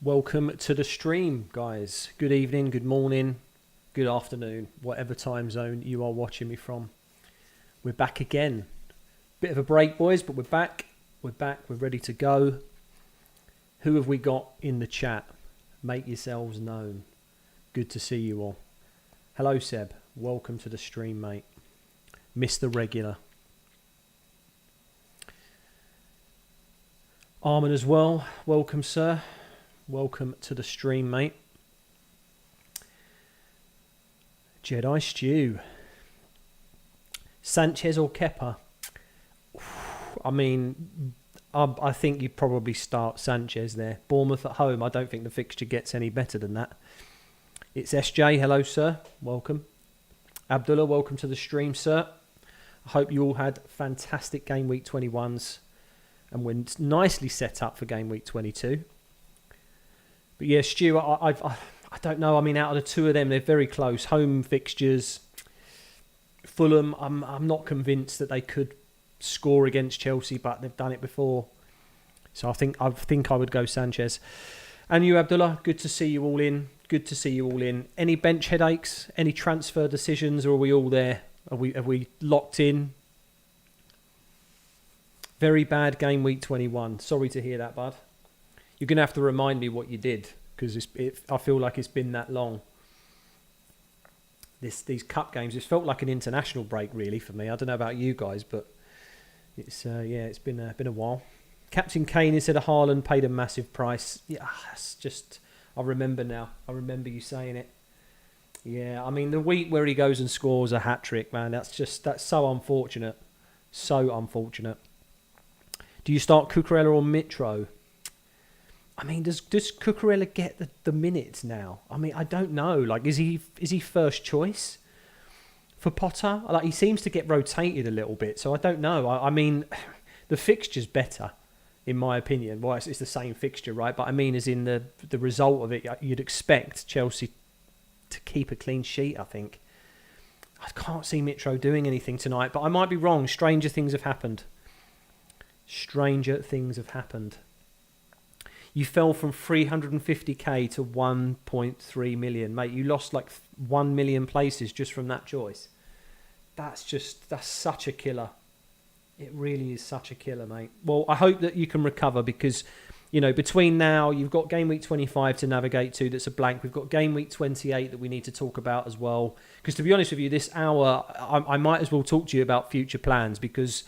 Welcome to the stream, guys. Good evening, good morning, good afternoon, whatever time zone you are watching me from. We're back again. Bit of a break, boys, but we're back. We're ready to go. Who have we got in the chat? Make yourselves known. Good to see you all. Hello, Seb. Welcome to the stream, mate. Mr. Regular. Armin as well. Welcome, sir. Welcome to the stream, mate. Jedi Stew. Sanchez or Kepa? I mean, I think you'd probably start Sanchez there. Bournemouth at home. I don't think the fixture gets any better than that. It's SJ. Hello, sir. Welcome. Abdullah, welcome to the stream, sir. I hope you all had fantastic Game Week 21s and we're nicely set up for Game Week 22. But yeah, Stu, I don't know. I mean, out of the two of them, they're very close. Home fixtures. Fulham, I'm not convinced that they could score against Chelsea, but they've done it before. So I think I would go Sanchez. And you, Abdullah, good to see you all in. Good to see you all in. Any bench headaches? Any transfer decisions? Or are we all there? Have we locked in? Very bad Game Week 21. Sorry to hear that, bud. You're going to have to remind me what you did, because I feel like it's been that long. These cup games, it's felt like an international break, really, for me. I don't know about you guys, but it's been a while. Captain Kane instead of Haaland paid a massive price. Yeah, it's just, I remember now. I remember you saying it. Yeah, I mean, the week where he goes and scores a hat-trick, man, that's so unfortunate. So unfortunate. Do you start Cucurella or Mitro? I mean, does Cucurella get the minutes now? I mean, I don't know. Like, is he first choice for Potter? Like, he seems to get rotated a little bit, so I don't know. I mean, the fixture's better, in my opinion. Well, it's the same fixture, right? But I mean, as in the result of it, you'd expect Chelsea to keep a clean sheet, I think. I can't see Mitro doing anything tonight, but I might be wrong. Stranger things have happened. Stranger things have happened. You fell from 350k to 1.3 million. Mate, you lost like 1 million places just from that choice. That's such a killer. It really is such a killer, mate. Well, I hope that you can recover because, you know, between now, you've got Game Week 25 to navigate to that's a blank. We've got Game Week 28 that we need to talk about as well. Because to be honest with you, this hour, I might as well talk to you about future plans because...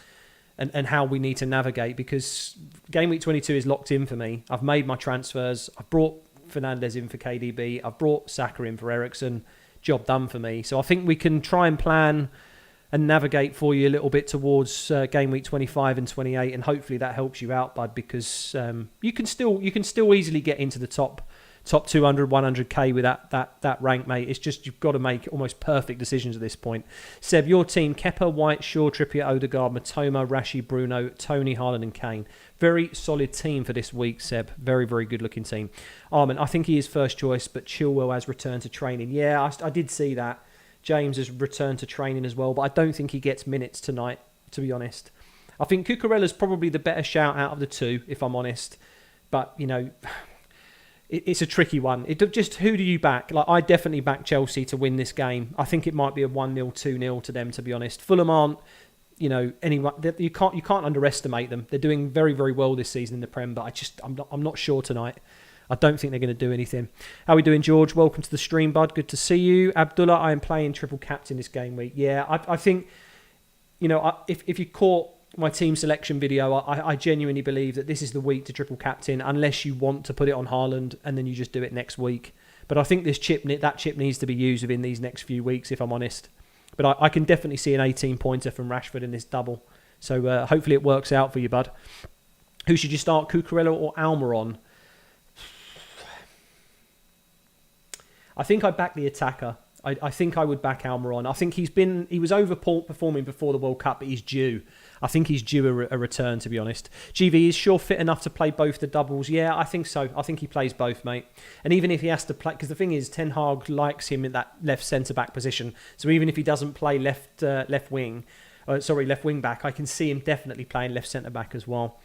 And how we need to navigate, because Game Week 22 is locked in for me. I've made my transfers. I've brought Fernandes in for KDB. I've brought Saka in for Eriksen. Job done for me. So I think we can try and plan and navigate for you a little bit towards Game Week 25 and 28, and hopefully that helps you out, bud, because you can still easily get into the top 200, 100k with that rank, mate. It's just you've got to make almost perfect decisions at this point. Seb, your team: Kepa, White, Shaw, Trippier, Odegaard, Matoma, Rashi, Bruno, Tony, Haaland and Kane. Very solid team for this week, Seb. Very, very good looking team. Armin, I think he is first choice, but Chilwell has returned to training. Yeah, I did see that. James has returned to training as well, but I don't think he gets minutes tonight, to be honest. I think Cucurella's probably the better shout out of the two, if I'm honest. But, you know... It's a tricky one. Just who do you back? Like, I definitely back Chelsea to win this game. I think it might be a 1-0, 2-0 to them, to be honest. Fulham aren't, you know, anyone. You can't underestimate them. They're doing very, very well this season in the Prem, but I'm not sure tonight. I don't think they're going to do anything. How are we doing, George? Welcome to the stream, bud. Good to see you. Abdullah, I am playing triple captain this game week. Yeah, I think, you know, if you caught my team selection video, I genuinely believe that this is the week to triple captain, unless you want to put it on Haaland and then you just do it next week. But I think that chip needs to be used within these next few weeks, if I'm honest. But I can definitely see an 18-pointer from Rashford in this double. So hopefully it works out for you, bud. Who should you start, Cucurella or Almiron? I think I'd back the attacker. I think I would back Almiron. I think he was overperforming before the World Cup, but he's due. I think he's due a return, to be honest. GV, is Shaw fit enough to play both the doubles? Yeah, I think so. I think he plays both, mate. And even if he has to play... Because the thing is, Ten Hag likes him in that left centre-back position. So even if he doesn't play left wing back, I can see him definitely playing left centre-back as well.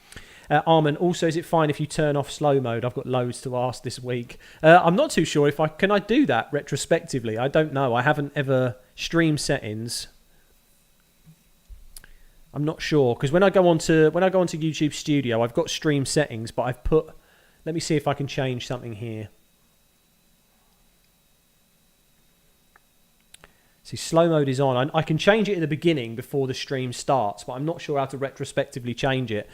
Armin, also, is it fine if you turn off slow mode? I've got loads to ask this week. I'm not too sure if I do that retrospectively. I don't know. I haven't ever streamed settings. I'm not sure, because when I go onto YouTube Studio, I've got stream settings, but I've put. Let me see if I can change something here. See, slow mode is on. I can change it at the beginning before the stream starts, but I'm not sure how to retrospectively change it.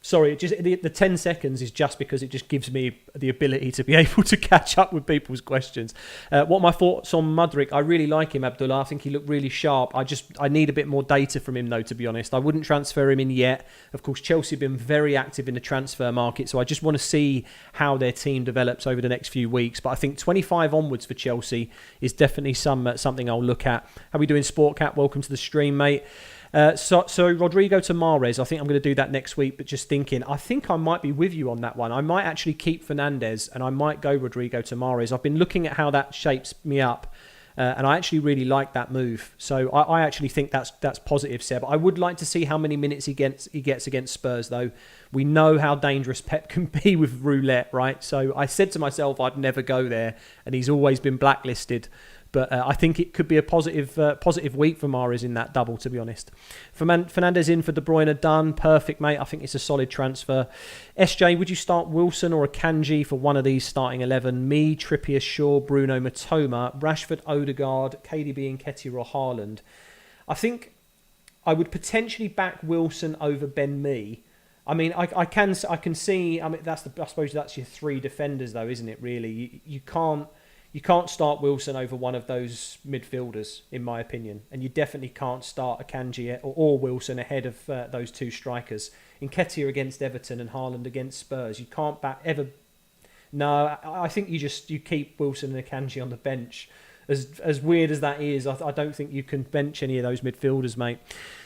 Sorry, the 10 seconds is just because it just gives me the ability to be able to catch up with people's questions. What are my thoughts on Mudryk? I really like him, Abdullah. I think he looked really sharp. I need a bit more data from him, though, to be honest. I wouldn't transfer him in yet. Of course, Chelsea have been very active in the transfer market, so I just want to see how their team develops over the next few weeks. But I think 25 onwards for Chelsea is definitely something I'll look at. How are we doing, Sportcat? Welcome to the stream, mate. So Rodrigo to Mahrez, I think I'm going to do that next week, but just thinking, I think I might be with you on that one. I might actually keep Fernandes and I might go Rodrigo to Mahrez. I've been looking at how that shapes me up, and I actually really like that move. So I actually think that's positive, Seb. I would like to see how many minutes he gets against Spurs, though. We know how dangerous Pep can be with roulette, right? So I said to myself I'd never go there, and he's always been blacklisted. But I think it could be a positive week for Mahrez in that double, to be honest. Fernandes in for De Bruyne, done. Perfect, mate. I think it's a solid transfer. SJ, would you start Wilson or Akanji for one of these starting 11? Me, Trippier, Shaw, Bruno, Matoma, Rashford, Odegaard, KDB, Nketiah or Haaland. I think I would potentially back Wilson over Ben Mee. I mean, I can see. I mean, I suppose that's your three defenders, though, isn't it? Really, you can't start Wilson over one of those midfielders, in my opinion. And you definitely can't start Akanji or Wilson ahead of those two strikers. Nketiah against Everton and Haaland against Spurs. You can't back ever. No, I think you keep Wilson and Akanji on the bench. As weird as that is, I don't think you can bench any of those midfielders, mate.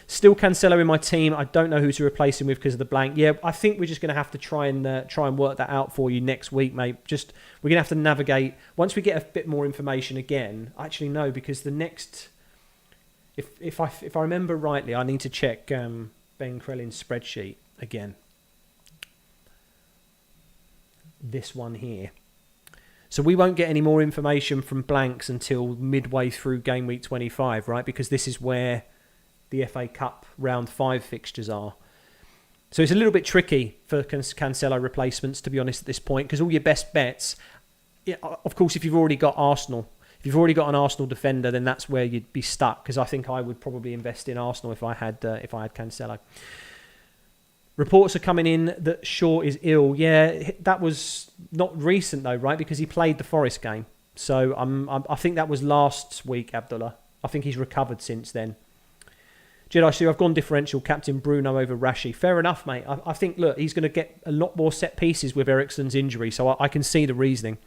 Still Cancelo in my team. I don't know who to replace him with because of the blank. Yeah, I think we're just going to have to try and work that out for you next week, mate. We're going to have to navigate once we get a bit more information again. Actually, no, because the next, if I remember rightly, I need to check Ben Krellin's spreadsheet again. This one here. So we won't get any more information from blanks until midway through game week 25, right? Because this is where the FA Cup round 5 fixtures are. So it's a little bit tricky for Cancelo replacements, to be honest, at this point, because all your best bets, of course, if you've already got Arsenal, if you've already got an Arsenal defender, then that's where you'd be stuck, because I think I would probably invest in Arsenal if I had Cancelo. Reports are coming in that Shaw is ill. Yeah, that was not recent though, right? Because he played the Forest game. So I think that was last week, Abdullah. I think he's recovered since then. Jedi Stu, I've gone differential, captain Bruno over Rashi. Fair enough, mate. I think, look, he's going to get a lot more set pieces with Eriksen's injury, so I can see the reasoning.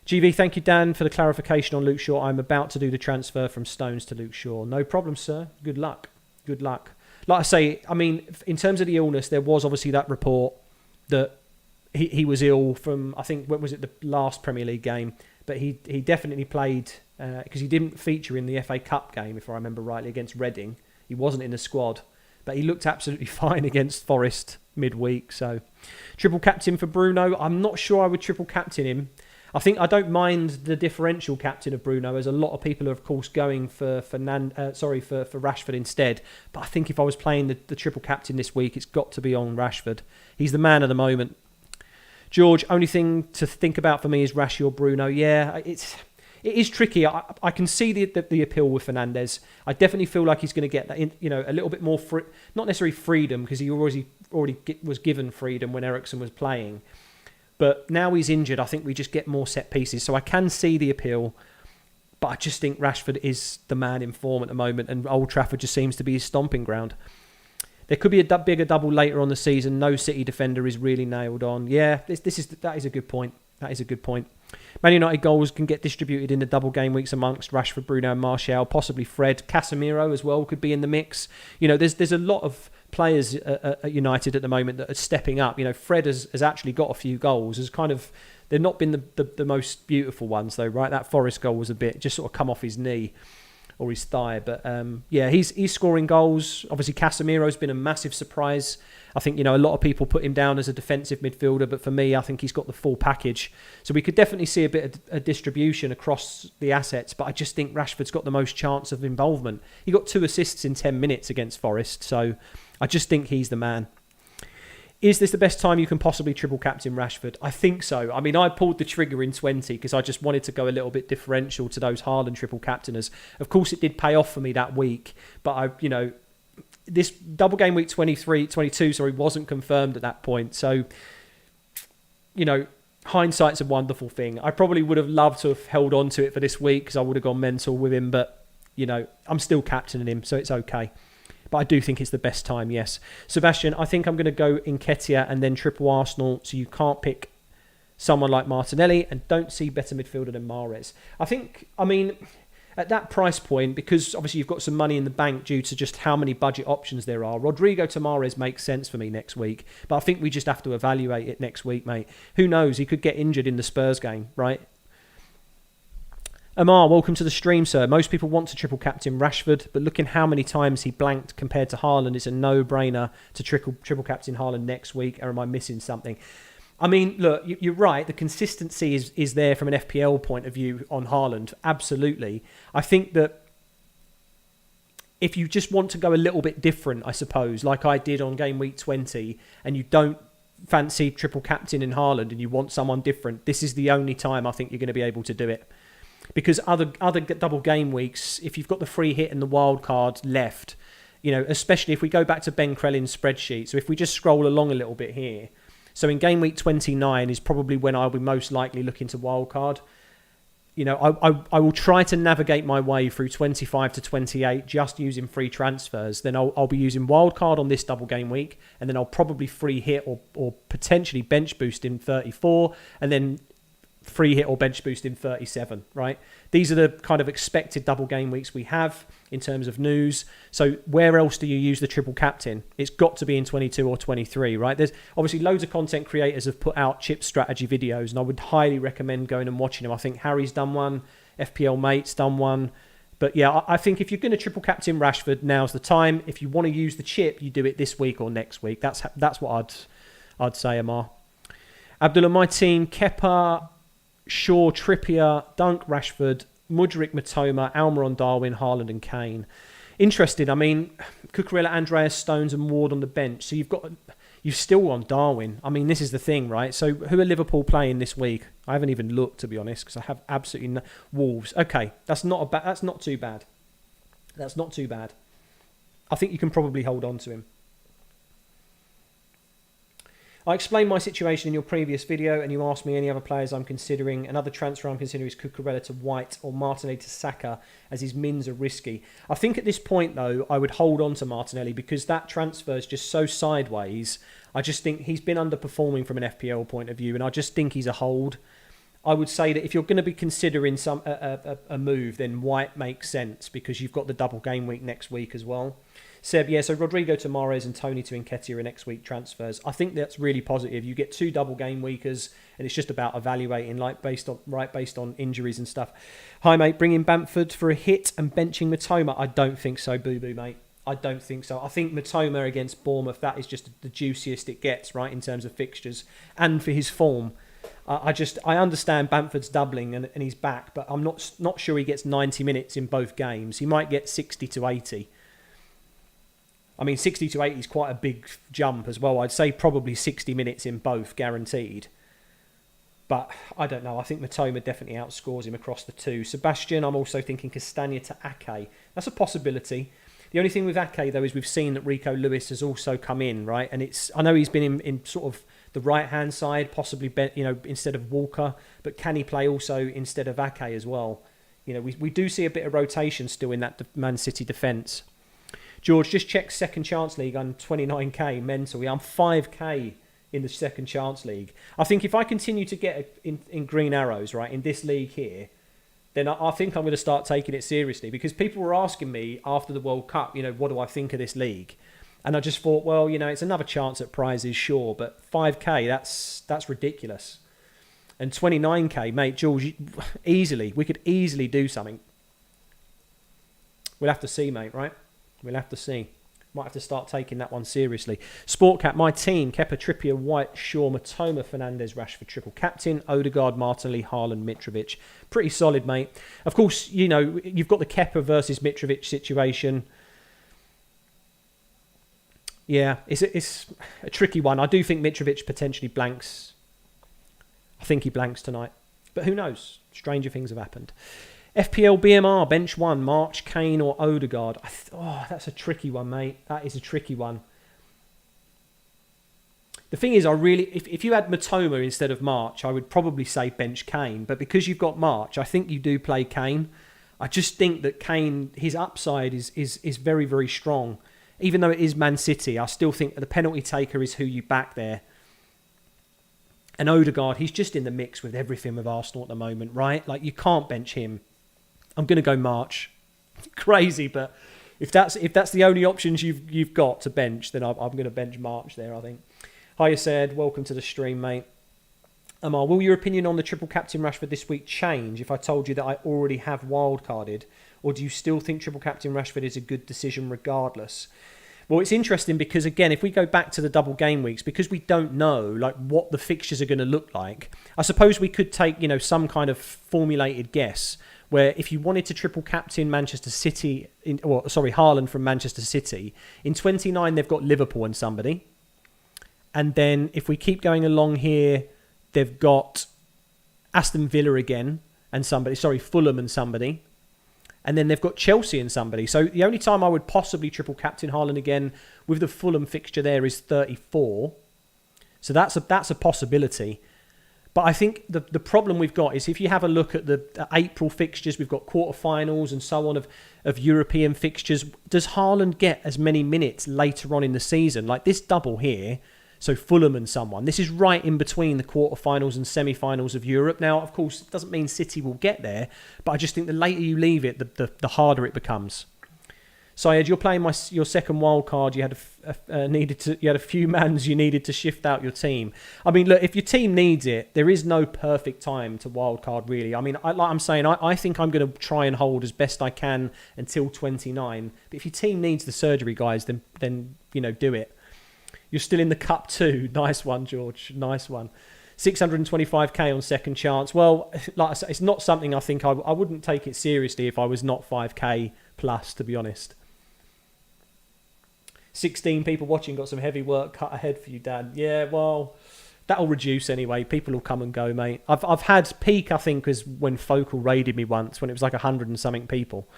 GV, thank you, Dan, for the clarification on Luke Shaw. I'm about to do the transfer from Stones to Luke Shaw. No problem, sir. Good luck. Good luck. Like I say, I mean, in terms of the illness, there was obviously that report that he was ill from, I think, when was it, the last Premier League game? But he definitely played, because he didn't feature in the FA Cup game, if I remember rightly, against Reading. He wasn't in the squad, but he looked absolutely fine against Forest midweek. So, triple captain for Bruno. I'm not sure I would triple captain him. I don't mind the differential captain of Bruno, as a lot of people are, of course, going for Rashford instead. But I think if I was playing the triple captain this week, it's got to be on Rashford. He's the man of the moment. George, only thing to think about for me is Rashi or Bruno. Yeah, it is tricky. I can see the appeal with Fernandes. I definitely feel like he's going to get that, a little bit more not necessarily freedom, because he already was given freedom when Eriksen was playing. But now he's injured, I think we just get more set pieces. So I can see the appeal, but I just think Rashford is the man in form at the moment, and Old Trafford just seems to be his stomping ground. There could be a bigger double later on the season. No City defender is really nailed on. Yeah, that is a good point. That is a good point. Man United goals can get distributed in the double game weeks amongst Rashford, Bruno and Martial, possibly Fred. Casemiro as well could be in the mix. There's a lot of players at United at the moment that are stepping up. Fred has actually got a few goals. They've not been the most beautiful ones though, right? That Forest goal was a bit, just sort of come off his knee. or his thigh. But yeah, he's scoring goals. Obviously, Casemiro's been a massive surprise. I think, a lot of people put him down as a defensive midfielder, but for me, I think he's got the full package. So we could definitely see a bit of a distribution across the assets, but I just think Rashford's got the most chance of involvement. He got 2 assists in 10 minutes against Forest, so I just think he's the man. Is this the best time you can possibly triple captain Rashford? I think so. I mean, I pulled the trigger in 20 because I just wanted to go a little bit differential to those Haaland triple captainers. Of course, it did pay off for me that week, but this double game week 22 wasn't confirmed at that point. So, hindsight's a wonderful thing. I probably would have loved to have held on to it for this week because I would have gone mental with him, but, I'm still captaining him, so it's okay. But I do think it's the best time, yes. Sebastian, I think I'm going to go Nketiah and then triple Arsenal, so you can't pick someone like Martinelli and don't see better midfielder than Mahrez. At that price point, because obviously you've got some money in the bank due to just how many budget options there are, Rodrigo to Mahrez makes sense for me next week. But I think we just have to evaluate it next week, mate. Who knows? He could get injured in the Spurs game, right? Amar, welcome to the stream, sir. Most people want to triple captain Rashford, but looking how many times he blanked compared to Haaland, it's a no-brainer to triple captain Haaland next week. Or am I missing something? I mean, look, you're right. The consistency is there from an FPL point of view on Haaland. Absolutely. I think that if you just want to go a little bit different, I suppose, like I did on game week 20, and you don't fancy triple captain in Haaland and you want someone different, this is the only time I think you're going to be able to do it. Because other double game weeks, if you've got the free hit and the wild card left, especially if we go back to Ben Krellin's spreadsheet, so if we just scroll along a little bit here, so in game week 29 is probably when I'll be most likely looking to wildcard. I will try to navigate my way through 25 to 28 just using free transfers. Then I'll be using wildcard on this double game week, and then I'll probably free hit or potentially bench boost in 34, and then free hit or bench boost in 37, right? These are the kind of expected double game weeks we have in terms of news. So where else do you use the triple captain? It's got to be in 22 or 23, right? There's obviously loads of content creators have put out chip strategy videos, and I would highly recommend going and watching them. I think Harry's done one, FPL Mate's done one. But yeah, I think if you're going to triple captain Rashford, now's the time. If you want to use the chip, you do it this week or next week. That's what I'd say, Amar. Abdullah, my team, Kepa, Shaw, Trippier, Dunk, Rashford, Mudryk, Matoma, Almiron, Darwin, Haaland and Kane. Interesting. I mean, Cucurella, Andreas, Stones and Ward on the bench. So you've still on Darwin. I mean, this is the thing, right? So who are Liverpool playing this week? I haven't even looked, to be honest, because I have absolutely no... Wolves. Okay, that's not too bad. That's not too bad. I think you can probably hold on to him. I explained my situation in your previous video and you asked me any other players I'm considering. Another transfer I'm considering is Cucurella to White or Martinelli to Saka, as his mins are risky. I think at this point, though, I would hold on to Martinelli because that transfer is just so sideways. I just think he's been underperforming from an FPL point of view, and I just think he's a hold. I would say that if you're going to be considering a move, then White makes sense because you've got the double game week next week as well. Seb, yeah, so Rodrigo to Mahrez and Tony to Nketiah are next week transfers. I think that's really positive. You get 2 double game weekers, and it's just about evaluating, based on injuries and stuff. Hi, mate, bringing Bamford for a hit and benching Matoma. I don't think so, boo-boo, mate. I don't think so. I think Matoma against Bournemouth, that is just the juiciest it gets, right, in terms of fixtures and for his form. I understand Bamford's doubling and he's back, but I'm not sure he gets 90 minutes in both games. He might get 60 to 80. I mean, 60 to 80 is quite a big jump as well. I'd say probably 60 minutes in both, guaranteed. But I don't know. I think Matoma definitely outscores him across the two. Sebastian, I'm also thinking Castagna to Ake. That's a possibility. The only thing with Ake, though, is we've seen that Rico Lewis has also come in, right? And I know he's been in sort of the right-hand side, possibly, instead of Walker. But can he play also instead of Ake as well? We do see a bit of rotation still in that Man City defence. George, just check Second Chance League on 29k, mental. Yeah, I'm 5k in the Second Chance League. I think if I continue to get in green arrows, right, in this league here, then I think I'm going to start taking it seriously, because people were asking me after the World Cup, what do I think of this league? And I just thought, well, it's another chance at prizes, sure, but 5k, that's ridiculous. And 29k, mate, George, we could easily do something. We'll have to see, mate, right? We'll have to see. Might have to start taking that one seriously. Sportcat, my team, Kepa, Trippier, White, Shaw, Matoma, Fernandes, Rashford, triple captain, Odegaard, Martinelli, Haaland, Mitrovic. Pretty solid, mate. Of course, you know, you've got the Kepa versus Mitrovic situation. Yeah, it's a tricky one. I do think Mitrovic potentially blanks. I think he blanks tonight. But who knows? Stranger things have happened. FPL BMR, bench 1, March, Kane or Odegaard. That's a tricky one, mate. That is a tricky one. The thing is, if you had Matoma instead of March, I would probably say bench Kane. But because you've got March, I think you do play Kane. I just think that Kane, his upside is very, very strong. Even though it is Man City, I still think the penalty taker is who you back there. And Odegaard, he's just in the mix with everything with Arsenal at the moment, right? Like, you can't bench him. I'm going to go March. Crazy, but if that's the only options you've got to bench, then I'm going to bench March there, I think. Hiya, said, welcome to the stream, mate. Amar, will your opinion on the triple captain Rashford this week change if I told you that I already have wildcarded? Or do you still think triple captain Rashford is a good decision regardless? Well, it's interesting because, again, if we go back to the double game weeks, because we don't know like what the fixtures are going to look like, I suppose we could take, you know, some kind of formulated guess where if you wanted to triple captain Manchester City, Haaland from Manchester City, in 29 they've got Liverpool and somebody. And then if we keep going along here, they've got Aston Villa again and somebody, Fulham and somebody. And then they've got Chelsea and somebody. So the only time I would possibly triple captain Haaland again with the Fulham fixture there is 34. So that's a possibility. But I think the problem we've got is if you have a look at the April fixtures, we've got quarterfinals and so on of European fixtures. Does Haaland get as many minutes later on in the season? Like this double here, so Fulham and someone. This is right in between the quarterfinals and semi-finals of Europe. Now, of course, it doesn't mean City will get there, but I just think the later you leave it, the harder it becomes. Syed, you're playing your second wild card. You had a few mans you needed to shift out your team. I mean, look, if your team needs it, there is no perfect time to wild card, really. I mean, I think I'm going to try and hold as best I can until 29. But if your team needs the surgery, guys, then you know, do it. You're still in the cup too. Nice one, George. Nice one. 625k on second chance. Well, like I said, it's not something I think I wouldn't take it seriously if I was not 5k plus, to be honest. 16 people watching, got some heavy work cut ahead for you, Dan. Yeah, well, that'll reduce anyway. People will come and go, mate. I've had peak, I think, was when Focal raided me once, when it was like 100 and something people.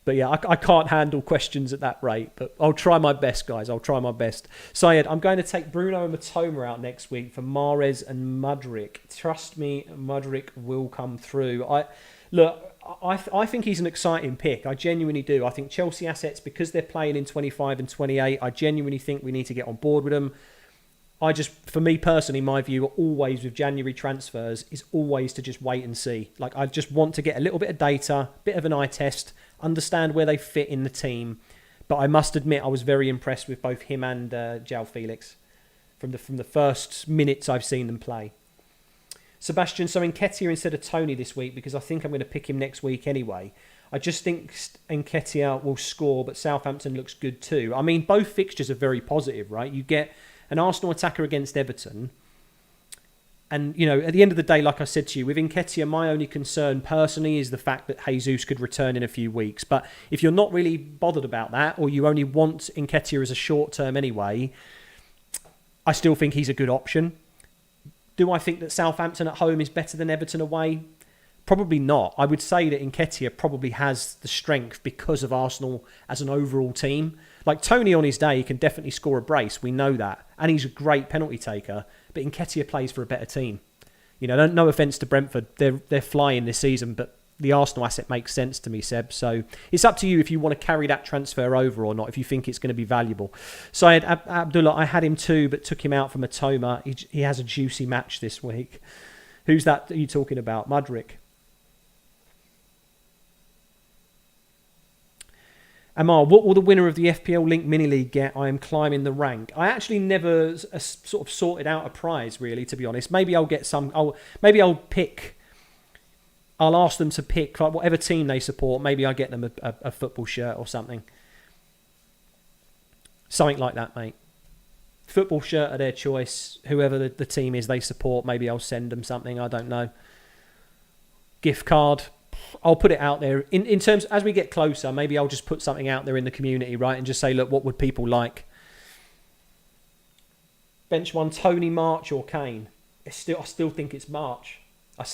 But yeah, I can't handle questions at that rate. But I'll try my best, guys. I'll try my best. Syed, I'm going to take Bruno and Matoma out next week for Mahrez and Mudryk. Trust me, Mudryk will come through. I think he's an exciting pick. I genuinely do. I think Chelsea assets, because they're playing in 25 and 28, I genuinely think we need to get on board with them. For me personally, my view always with January transfers is always to just wait and see. Like, I just want to get a little bit of data, bit of an eye test, understand where they fit in the team. But I must admit, I was very impressed with both him and João Felix from the first minutes I've seen them play. Sebastian, so Nketiah instead of Tony this week because I think I'm going to pick him next week anyway. I just think Nketiah will score, but Southampton looks good too. I mean, both fixtures are very positive, right? You get an Arsenal attacker against Everton. And, you know, at the end of the day, like I said to you, with Nketiah, my only concern personally is the fact that Jesus could return in a few weeks. But if you're not really bothered about that, or you only want Nketiah as a short term anyway, I still think he's a good option. Do I think that Southampton at home is better than Everton away? Probably not. I would say that Nketiah probably has the strength because of Arsenal as an overall team. Like, Tony on his day can definitely score a brace. We know that. And he's a great penalty taker. But Nketiah plays for a better team. You know, no offence to Brentford. They're flying this season, but the Arsenal asset makes sense to me, Seb. So it's up to you if you want to carry that transfer over or not, if you think it's going to be valuable. Syed Abdullah, I had him too, but took him out for Matoma. He has a juicy match this week. Who's that are you talking about? Mudryk. Amar, what will the winner of the FPL Link Mini League get? I am climbing the rank. I actually never sort of sorted out a prize, really, to be honest. Maybe I'll get some. Maybe I'll pick I'll ask them to pick like whatever team they support. Maybe I get them a football shirt or something. Something like that, mate. Football shirt of their choice. Whoever the team is they support, maybe I'll send them something. I don't know. Gift card. I'll put it out there. In terms, as we get closer, maybe I'll just put something out there in the community, right? And just say, look, what would people like? Bench one, Tony, March or Kane? I still think it's March. I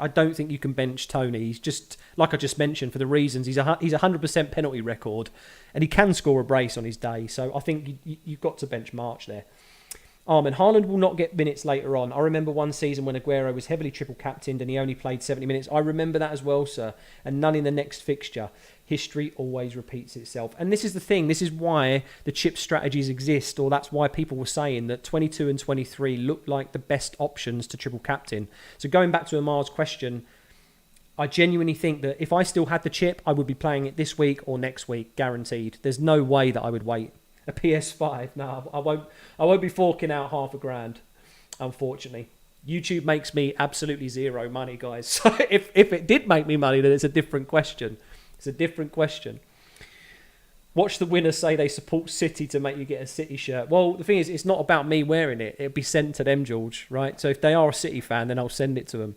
don't think you can bench Tony. He's just, like I just mentioned, for the reasons, he's a 100% penalty record and he can score a brace on his day. So I think you've got to bench March there. Armin, Haaland will not get minutes later on. I remember one season when Aguero was heavily triple captained and he only played 70 minutes. I remember that as well, sir. And none in the next fixture. History always repeats itself. And this is the thing. This is why the chip strategies exist, or that's why people were saying that 22 and 23 look like the best options to triple captain. So going back to Amar's question, I genuinely think that if I still had the chip, I would be playing it this week or next week, guaranteed. There's no way that I would wait. A PS5, no, I won't be forking out $5,000, unfortunately. YouTube makes me absolutely zero money, guys. So if it did make me money, then it's a different question. It's a different question. Watch the winner say they support City to make you get a City shirt. Well, the thing is, it's not about me wearing it. It'll be sent to them, George, right? So if they are a City fan, then I'll send it to them.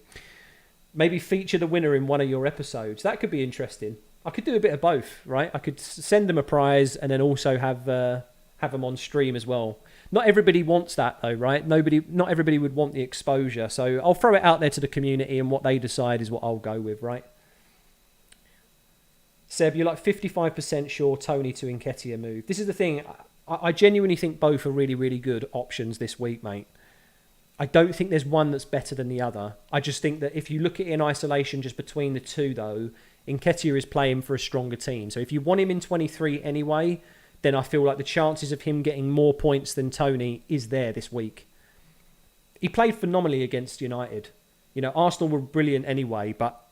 Maybe feature the winner in one of your episodes. That could be interesting. I could do a bit of both, right? I could send them a prize and then also have them on stream as well. Not everybody wants that though, right? Not everybody would want the exposure. So I'll throw it out there to the community and what they decide is what I'll go with, right? Seb, you're like 55% sure Tony to Nketiah move. This is the thing. I genuinely think both are really, really good options this week, mate. I don't think there's one that's better than the other. I just think that if you look at it in isolation just between the two though, Nketiah is playing for a stronger team. So if you want him in 23 anyway, then I feel like the chances of him getting more points than Tony is there this week. He played phenomenally against United. You know, Arsenal were brilliant anyway, but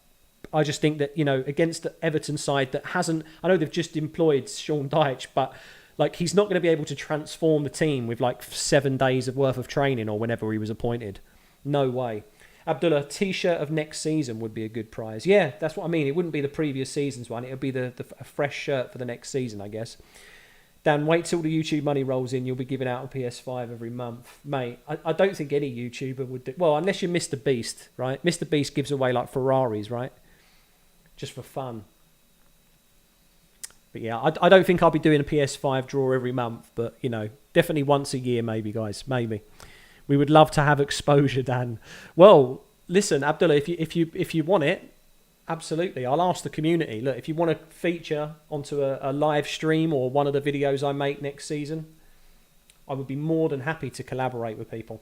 I just think that, you know, against the Everton side that hasn't... I know they've just employed Sean Dyche, but like he's not going to be able to transform the team with like 7 days of worth of training or whenever he was appointed. No way. Abdullah, T-shirt of next season would be a good prize. Yeah, that's what I mean. It wouldn't be the previous season's one. It would be a fresh shirt for the next season, I guess. Dan, wait till the YouTube money rolls in. You'll be giving out a PS5 every month. Mate, I don't think any YouTuber would do... Well, unless you're Mr. Beast, right? Mr. Beast gives away like Ferraris, right? Just for fun. But yeah, I don't think I'll be doing a PS5 draw every month. But, you know, definitely once a year maybe, guys. Maybe. We would love to have exposure, Dan. Well, listen, Abdullah, if you want it, absolutely. I'll ask the community. Look, if you want to feature onto a live stream or one of the videos I make next season, I would be more than happy to collaborate with people.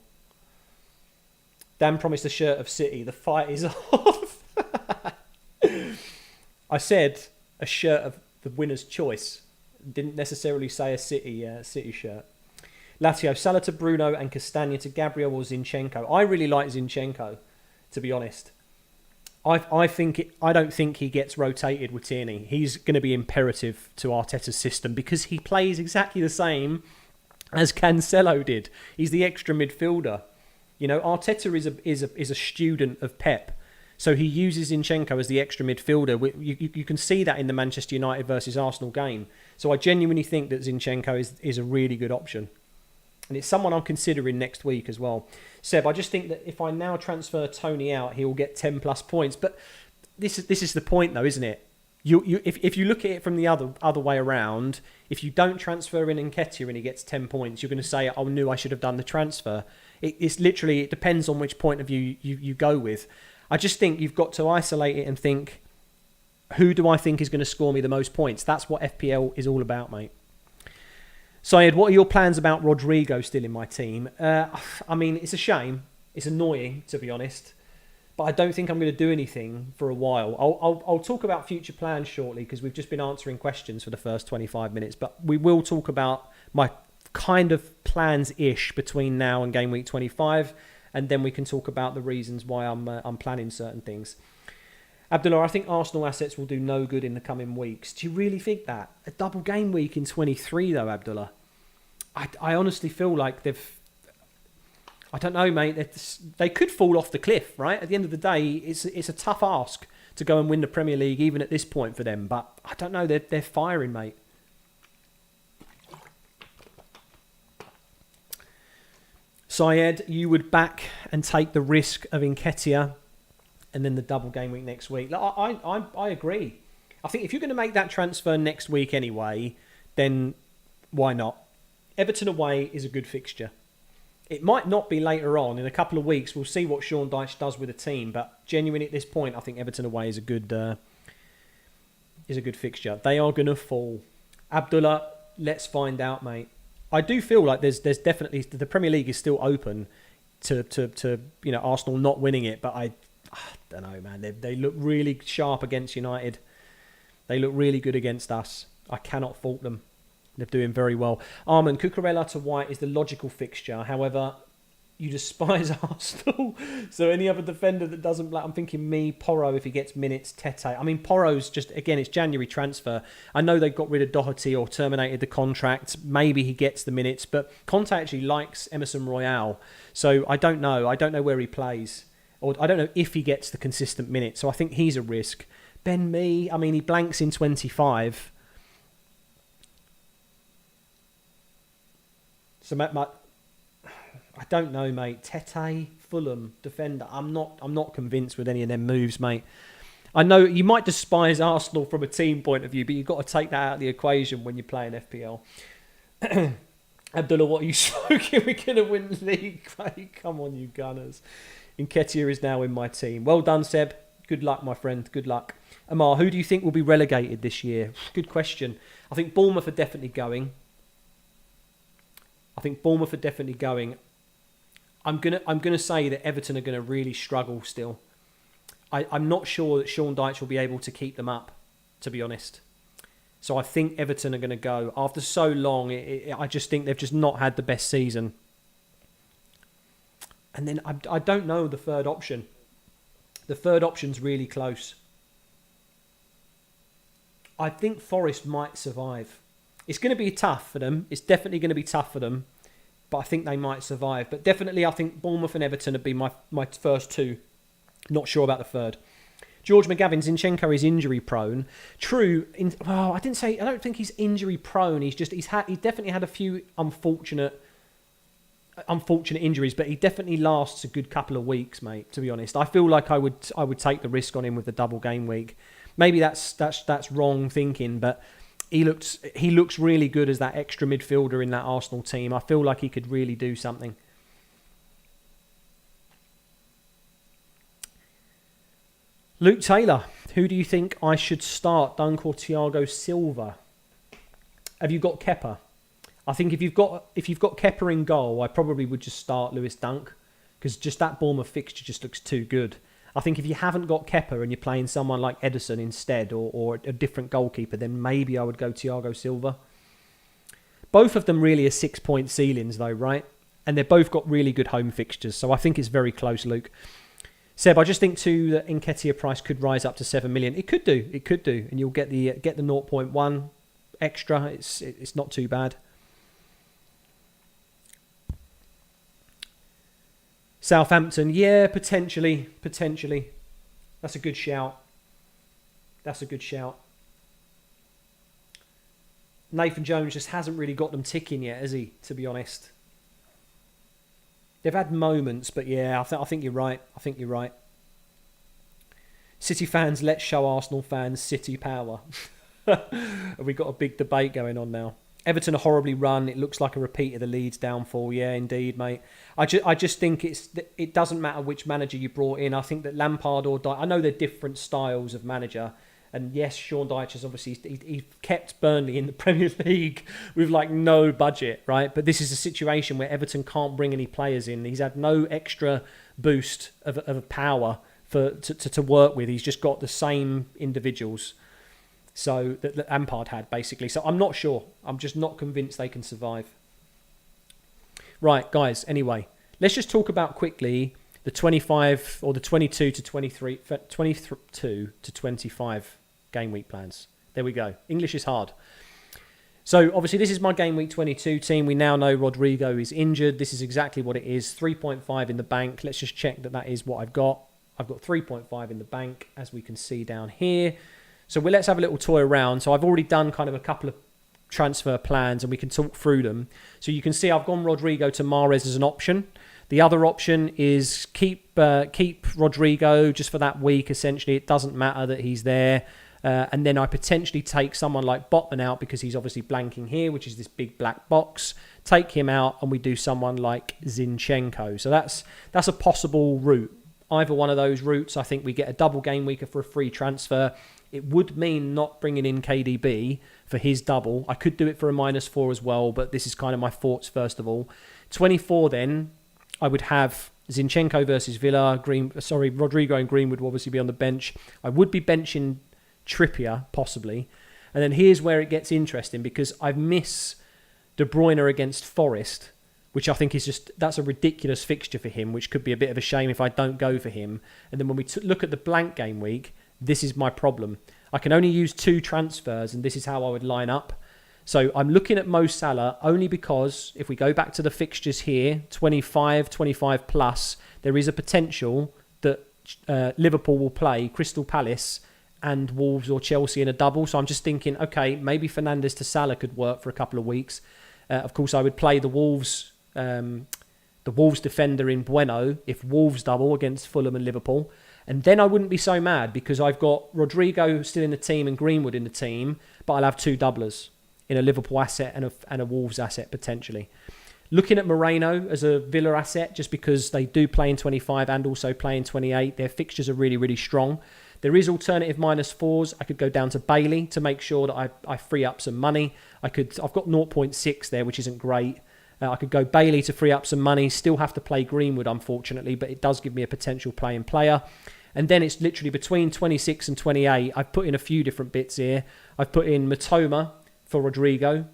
Dan promised a shirt of City. The fight is off. I said a shirt of the winner's choice. Didn't necessarily say a City shirt. Lazio, Salah to Bruno and Castagna to Gabriel or Zinchenko. I really like Zinchenko, to be honest. I don't think he gets rotated with Tierney. He's going to be imperative to Arteta's system because he plays exactly the same as Cancelo did. He's the extra midfielder. You know, Arteta is a student of Pep. So he uses Zinchenko as the extra midfielder. You can see that in the Manchester United versus Arsenal game. So I genuinely think that Zinchenko is a really good option. And it's someone I'm considering next week as well. Seb, I just think that if I now transfer Tony out, he will get 10 plus points. But this is the point though, isn't it? If you look at it from the other way around, if you don't transfer in Nketiah and he gets 10 points, you're going to say, I knew I should have done the transfer. It depends on which point of view you go with. I just think you've got to isolate it and think, who do I think is going to score me the most points? That's what FPL is all about, mate. Syed, what are your plans about Rodrigo still in my team? I mean, it's a shame. It's annoying, to be honest. But I don't think I'm going to do anything for a while. I'll talk about future plans shortly because we've just been answering questions for the first 25 minutes. But we will talk about my kind of plans-ish between now and Game Week 25. And then we can talk about the reasons why I'm planning certain things. Abdullah, I think Arsenal assets will do no good in the coming weeks. Do you really think that? A double game week in 23 though, Abdullah. I honestly feel like I don't know, mate. They could fall off the cliff, right? At the end of the day, it's a tough ask to go and win the Premier League, even at this point for them. But I don't know. They're firing, mate. Syed, you would back and take the risk of Nketiah and then the double game week next week. I agree. I think if you're going to make that transfer next week anyway, then why not? Everton away is a good fixture. It might not be later on. In a couple of weeks, we'll see what Sean Dyche does with the team. But genuinely at this point, I think Everton away is a good fixture. They are going to fall. Abdullah, let's find out, mate. I do feel like there's definitely the Premier League is still open to Arsenal not winning it, but I don't know, man. They look really sharp against United. They look really good against us. I cannot fault them. They're doing very well. Armand, Cucurella to White is the logical fixture. However, you despise Arsenal. So any other defender that doesn't play, I'm thinking Porro if he gets minutes, Tete. I mean, Porro's just, again, it's January transfer. I know they got rid of Doherty or terminated the contract. Maybe he gets the minutes, but Conte actually likes Emerson Royale. So I don't know. I don't know where he plays. Or I don't know if he gets the consistent minutes. So I think he's a risk. Ben Mee, I mean, he blanks in 25. So I don't know, mate. Tete, Fulham, defender. I'm not convinced with any of them moves, mate. I know you might despise Arsenal from a team point of view, but you've got to take that out of the equation when you're playing FPL. Abdullah, what are you smoking? We're going to win the league, mate. Come on, you Gunners. Nketiah is now in my team. Well done, Seb. Good luck, my friend. Good luck. Amar, who do you think will be relegated this year? Good question. I think Bournemouth are definitely going. I'm gonna say that Everton are gonna really struggle still. I'm not sure that Sean Dyche will be able to keep them up, to be honest. So I think Everton are gonna go after so long. I just think they've just not had the best season. And then I don't know the third option. The third option's really close. I think Forest might survive. It's going to be tough for them. It's definitely going to be tough for them. But I think they might survive. But definitely I think Bournemouth and Everton would be my first two. Not sure about the third. George McGavin, Zinchenko is injury prone. True. I don't think he's injury prone. He's definitely had a few unfortunate injuries, but he definitely lasts a good couple of weeks, mate, to be honest. I feel like I would take the risk on him with the double game week. Maybe that's wrong thinking, but he looks really good as that extra midfielder in that Arsenal team. I feel like he could really do something. Luke Taylor, who do you think I should start, Dunk or Thiago Silva? Have you got Kepa? I think if you've got Kepa in goal, I probably would just start Lewis Dunk because just that Bournemouth fixture just looks too good. I think if you haven't got Kepa and you're playing someone like Ederson instead or a different goalkeeper, then maybe I would go Thiago Silva. Both of them really are 6-point ceilings though, right? And they've both got really good home fixtures, so I think it's very close, Luke. Seb, I just think too that Nketiah price could rise up to 7 million. It could do, and you'll get the 0.1 extra. It's not too bad. Southampton, yeah, potentially. That's a good shout. Nathan Jones just hasn't really got them ticking yet, has he, to be honest? They've had moments, but yeah, I think you're right. City fans, let's show Arsenal fans City power. Have we got a big debate going on now? Everton are horribly run. It looks like a repeat of the Leeds downfall. Yeah, indeed, mate. I just think it doesn't matter which manager you brought in. I think that Lampard or Dyche, I know they're different styles of manager. And yes, Sean Dyche has obviously he kept Burnley in the Premier League with like no budget, right? But this is a situation where Everton can't bring any players in. He's had no extra boost of power to work with. He's just got the same individuals. So that Lampard had basically. So I'm not sure. I'm just not convinced they can survive. Right, guys. Anyway, let's just talk about quickly the 25 or the 22 to 22 to 25 game week plans. There we go. English is hard. So obviously this is my game week 22 team. We now know Rodrigo is injured. This is exactly what it is. 3.5 in the bank. Let's just check that is what I've got. I've got 3.5 in the bank, as we can see down here. So let's have a little toy around. So I've already done kind of a couple of transfer plans and we can talk through them. So you can see I've gone Rodrigo to Mahrez as an option. The other option is keep Rodrigo just for that week, essentially. It doesn't matter that he's there. And then I potentially take someone like Botman out because he's obviously blanking here, which is this big black box. Take him out and we do someone like Zinchenko. So that's a possible route. Either one of those routes, I think we get a double game week for a free transfer. It would mean not bringing in KDB for his double. I could do it for a -4 as well, but this is kind of my thoughts first of all. 24 then, I would have Zinchenko versus Villa. Rodrigo and Green would obviously be on the bench. I would be benching Trippier, possibly. And then here's where it gets interesting because I miss De Bruyne against Forest, which I think is that's a ridiculous fixture for him, which could be a bit of a shame if I don't go for him. And then when we look at the blank game week, this is my problem. I can only use 2 transfers and this is how I would line up. So I'm looking at Mo Salah only because if we go back to the fixtures here, 25 plus, there is a potential that Liverpool will play Crystal Palace and Wolves or Chelsea in a double. So I'm just thinking, okay, maybe Fernandes to Salah could work for a couple of weeks. Of course, I would play the Wolves defender in Bueno if Wolves double against Fulham and Liverpool. And then I wouldn't be so mad because I've got Rodrigo still in the team and Greenwood in the team, but I'll have 2 doublers in a Liverpool asset and a Wolves asset potentially. Looking at Moreno as a Villa asset, just because they do play in 25 and also play in 28, their fixtures are really, really strong. There is alternative -4s. I could go down to Bailey to make sure that I free up some money. I've got 0.6 there, which isn't great. I could go Bailey to free up some money. Still have to play Greenwood, unfortunately, but it does give me a potential playing player. And then it's literally between 26 and 28. I've put in a few different bits here. I've put in Matoma for Rodrigo.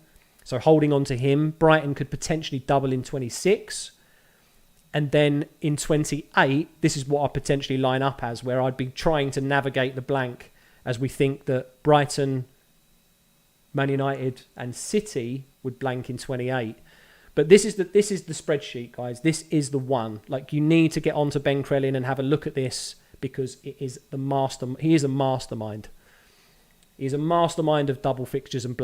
So holding on to him. Brighton could potentially double in 26. And then in 28, this is what I potentially line up as, where I'd be trying to navigate the blank as we think that Brighton, Man United and City would blank in 28. But this is the spreadsheet, guys. This is the one. Like, you need to get onto Ben Crellin and have a look at this because it is he is a mastermind. He's a mastermind of double fixtures and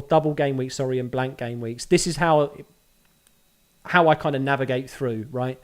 double game weeks, and blank game weeks. This is how I kind of navigate through, right?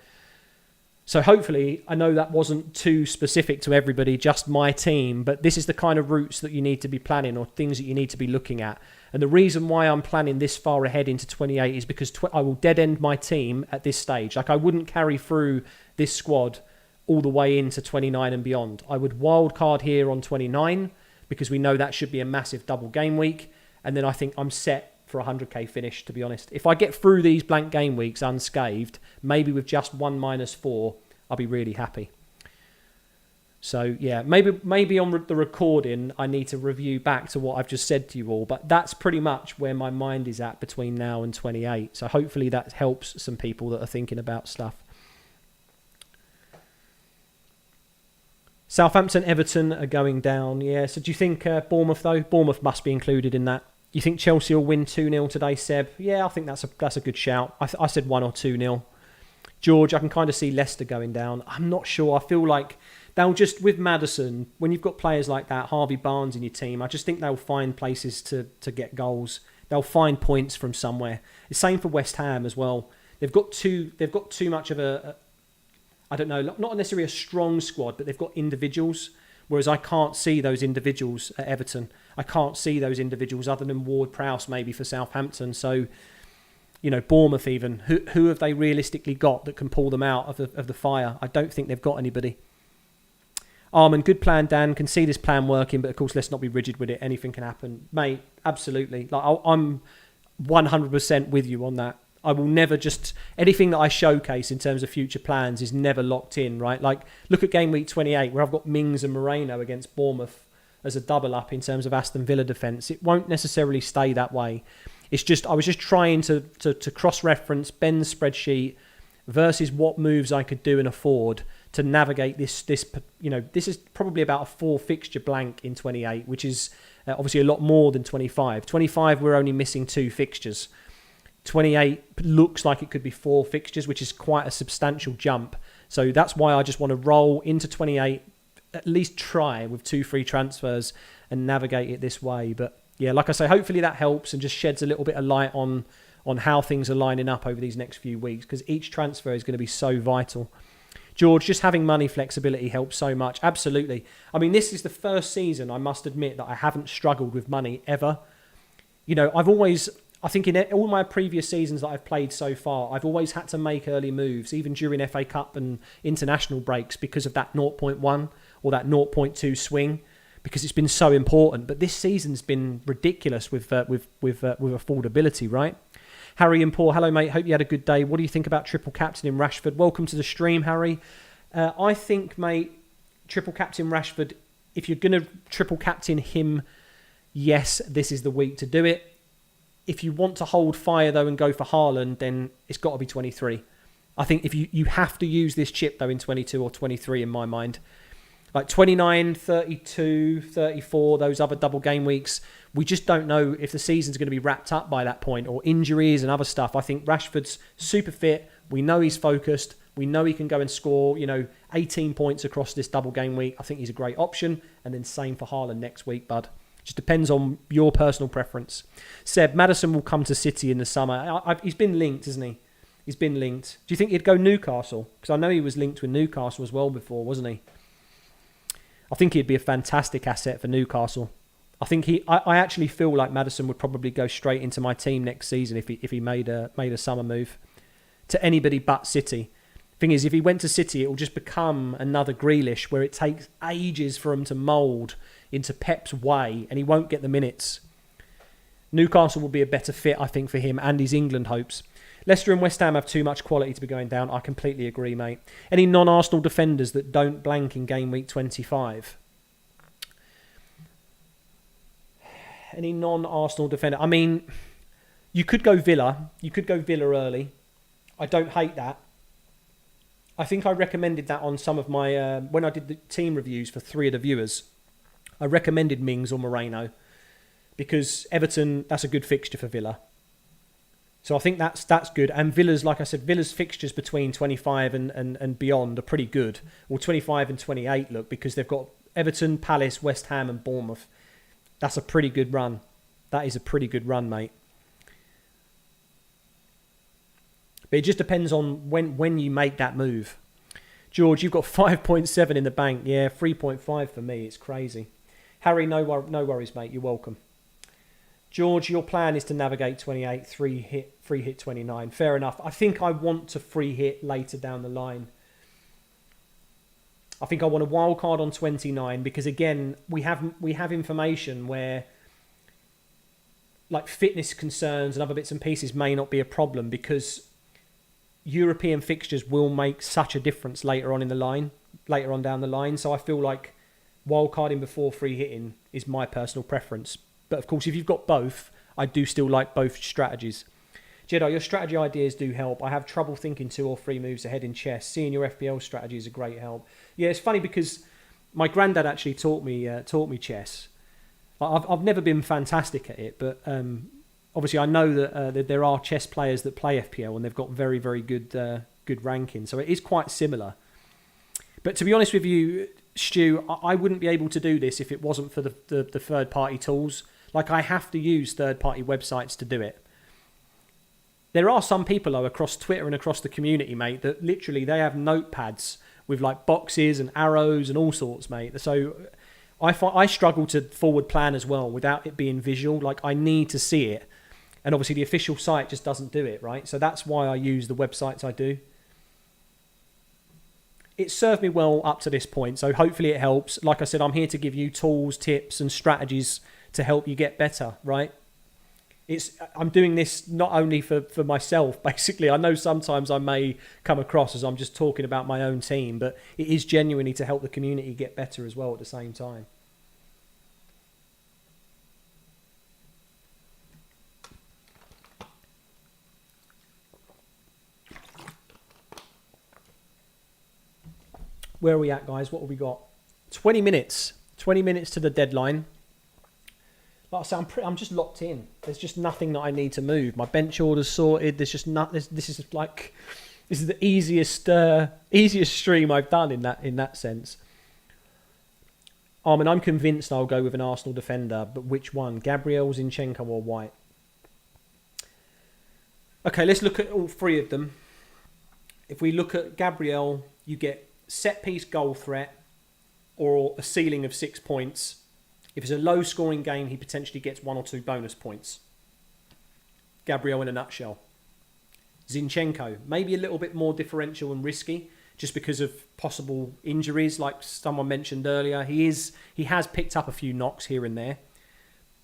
So hopefully, I know that wasn't too specific to everybody, just my team, but this is the kind of routes that you need to be planning or things that you need to be looking at. And the reason why I'm planning this far ahead into 28 is because I will dead end my team at this stage. Like, I wouldn't carry through this squad all the way into 29 and beyond. I would wildcard here on 29 because we know that should be a massive double game week. And then I think I'm set for a 100k finish, to be honest. If I get through these blank game weeks unscathed, maybe with just 1 -4, I'll be really happy. So yeah, maybe on the recording, I need to review back to what I've just said to you all, but that's pretty much where my mind is at between now and 28. So hopefully that helps some people that are thinking about stuff. Southampton, Everton are going down. Yeah, so do you think Bournemouth, though? Bournemouth must be included in that. You think Chelsea will win 2-0 today, Seb? Yeah, I think that's a good shout. I said 1 or 2-0. George, I can kind of see Leicester going down. I'm not sure. I feel like they'll just, with Maddison, when you've got players like that, Harvey Barnes in your team, I just think they'll find places to get goals. They'll find points from somewhere. The same for West Ham as well. They've got too much of I don't know, not necessarily a strong squad, but they've got individuals, whereas I can't see those individuals at Everton. I can't see those individuals other than Ward-Prowse maybe for Southampton. So, you know, Bournemouth even, who have they realistically got that can pull them out of the fire? I don't think they've got anybody. Armin, good plan, Dan. Can see this plan working, but of course, let's not be rigid with it. Anything can happen. Mate, absolutely. Like, I'm 100% with you on that. I will never anything that I showcase in terms of future plans is never locked in, right? Like, look at game week 28 where I've got Mings and Moreno against Bournemouth as a double up in terms of Aston Villa defence. It won't necessarily stay that way. It's just, I was just trying to cross-reference Ben's spreadsheet versus what moves I could do and afford to navigate this, you know, this is probably about a 4 fixture blank in 28, which is Obviously, a lot more than 25. 25, we're only missing 2 fixtures. 28 looks like it could be 4 fixtures, which is quite a substantial jump. So that's why I just want to roll into 28, at least try with 2 free transfers and navigate it this way. But yeah, like I say, hopefully that helps and just sheds a little bit of light on how things are lining up over these next few weeks, because each transfer is going to be so vital. George, just having money flexibility helps so much. Absolutely. I mean, this is the first season, I must admit, that I haven't struggled with money ever. You know, I think in all my previous seasons that I've played so far, I've always had to make early moves, even during FA Cup and international breaks, because of that 0.1 or that 0.2 swing, because it's been so important. But this season's been ridiculous with affordability, right? Harry and Paul, hello mate, hope you had a good day. What do you think about triple captain in Rashford? Welcome to the stream, Harry. I think, mate, triple captain Rashford, if you're going to triple captain him, yes, this is the week to do it. If you want to hold fire, though, and go for Haaland, then it's got to be 23. I think if you have to use this chip, though, in 22 or 23, in my mind. Like 29, 32, 34, those other double game weeks, we just don't know if the season's going to be wrapped up by that point, or injuries and other stuff. I think Rashford's super fit. We know he's focused. We know he can go and score, 18 points across this double game week. I think he's a great option. And then same for Haaland next week, bud. Just depends on your personal preference. Seb, Maddison will come to City in the summer. He's been linked, isn't he? He's been linked. Do you think he'd go Newcastle? Because I know he was linked with Newcastle as well before, wasn't he? I think he'd be a fantastic asset for Newcastle. I actually feel like Maddison would probably go straight into my team next season if he made a summer move to anybody but City. Thing is, if he went to City, it will just become another Grealish, where it takes ages for him to mould into Pep's way, and he won't get the minutes. Newcastle will be a better fit, I think, for him and his England hopes. Leicester and West Ham have too much quality to be going down. I completely agree, mate. Any non-Arsenal defenders that don't blank in game week 25? Any non-Arsenal defender? I mean, you could go Villa. You could go Villa early. I don't hate that. I think I recommended that on some of my... when I did the team reviews for 3 of the viewers, I recommended Mings or Moreno, because Everton, that's a good fixture for Villa. So I think that's good. And Villa's, like I said, Villa's fixtures between 25 and beyond are pretty good. Well, 25 and 28, look, because they've got Everton, Palace, West Ham and Bournemouth. That's a pretty good run. That is a pretty good run, mate. But it just depends on when you make that move. George, you've got 5.7 in the bank. Yeah, 3.5 for me. It's crazy. Harry, no worries, mate. You're welcome. George, your plan is to navigate 28, free hit 29. Fair enough. I think I want to free hit later down the line. I think I want a wild card on 29 because, again, we have information where, like, fitness concerns and other bits and pieces may not be a problem, because European fixtures will make such a difference later on down the line. So I feel like wild carding before free hitting is my personal preference. But of course, if you've got both, I do still like both strategies. Jedi, your strategy ideas do help. I have trouble thinking 2 or 3 moves ahead in chess. Seeing your FPL strategy is a great help. Yeah, it's funny because my granddad actually taught me chess. I've never been fantastic at it, but obviously I know that there are chess players that play FPL and they've got very, very good rankings. So it is quite similar. But to be honest with you, Stu, I wouldn't be able to do this if it wasn't for the third-party tools. Like, I have to use third-party websites to do it. There are some people, though, across Twitter and across the community, mate, that literally they have notepads with, like, boxes and arrows and all sorts, mate. So I struggle to forward plan as well without it being visual. Like, I need to see it. And obviously the official site just doesn't do it, right? So that's why I use the websites I do. It served me well up to this point, so hopefully it helps. Like I said, I'm here to give you tools, tips and strategies to help you get better, right? I'm doing this not only for myself, basically. I know sometimes I may come across as I'm just talking about my own team, but it is genuinely to help the community get better as well at the same time. Where are we at, guys? What have we got? 20 minutes. 20 minutes to the deadline. Like I say, I'm just locked in. There's just nothing that I need to move. My bench order's sorted. There's just not. This is the easiest stream I've done in that sense. I'm convinced I'll go with an Arsenal defender, but which one? Gabriel, Zinchenko, or White? Okay, let's look at all three of them. If we look at Gabriel, you get set piece goal threat or a ceiling of 6 points. If it's a low scoring game, he potentially gets 1 or 2 bonus points. Gabriel in a nutshell. Zinchenko, maybe a little bit more differential and risky, just because of possible injuries, like someone mentioned earlier. He has picked up a few knocks here and there,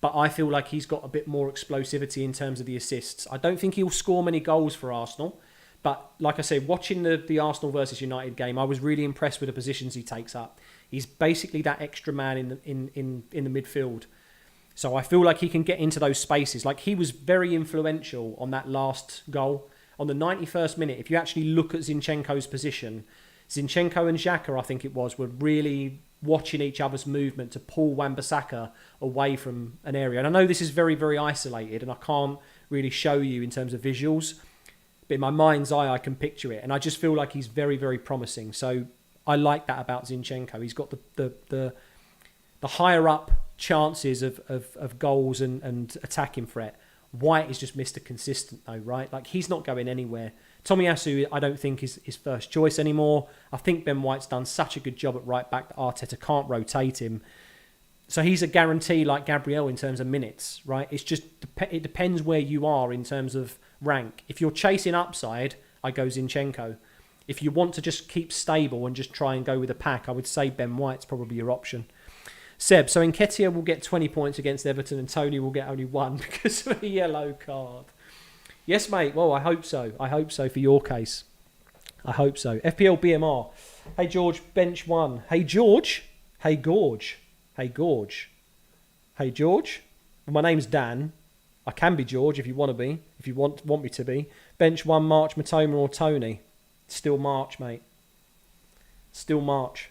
but I feel like he's got a bit more explosivity in terms of the assists. I don't think he'll score many goals for Arsenal, but like I said, watching the Arsenal versus United game, I was really impressed with the positions he takes up. He's basically that extra man in the midfield. So I feel like he can get into those spaces. Like, he was very influential on that last goal. On the 91st minute, if you actually look at Zinchenko's position, Zinchenko and Xhaka, I think it was, were really watching each other's movement to pull Wan-Bissaka away from an area. And I know this is very, very isolated and I can't really show you in terms of visuals, but in my mind's eye, I can picture it. And I just feel like he's very, very promising. So I like that about Zinchenko. He's got the higher up chances of goals and attacking threat. White is just Mr. Consistent though, right? Like, he's not going anywhere. Tomiyasu, I don't think is his first choice anymore. I think Ben White's done such a good job at right back that Arteta can't rotate him. So he's a guarantee like Gabriel in terms of minutes, right? It's just, it depends where you are in terms of rank. If you're chasing upside, I go Zinchenko. If you want to just keep stable and just try and go with a pack, I would say Ben White's probably your option. Seb, so Nketiah will get 20 points against Everton and Tony will get only 1 because of a yellow card. Yes, mate. Well, I hope so. I hope so for your case. I hope so. FPL BMR. Hey, George, bench 1. Hey, George. Hey, Gorge. Hey, Gorge. Hey, George. Well, my name's Dan. I can be George if you want to be. If you want me to be. Bench 1, March, Matoma or Tony. Still March, mate. Still March.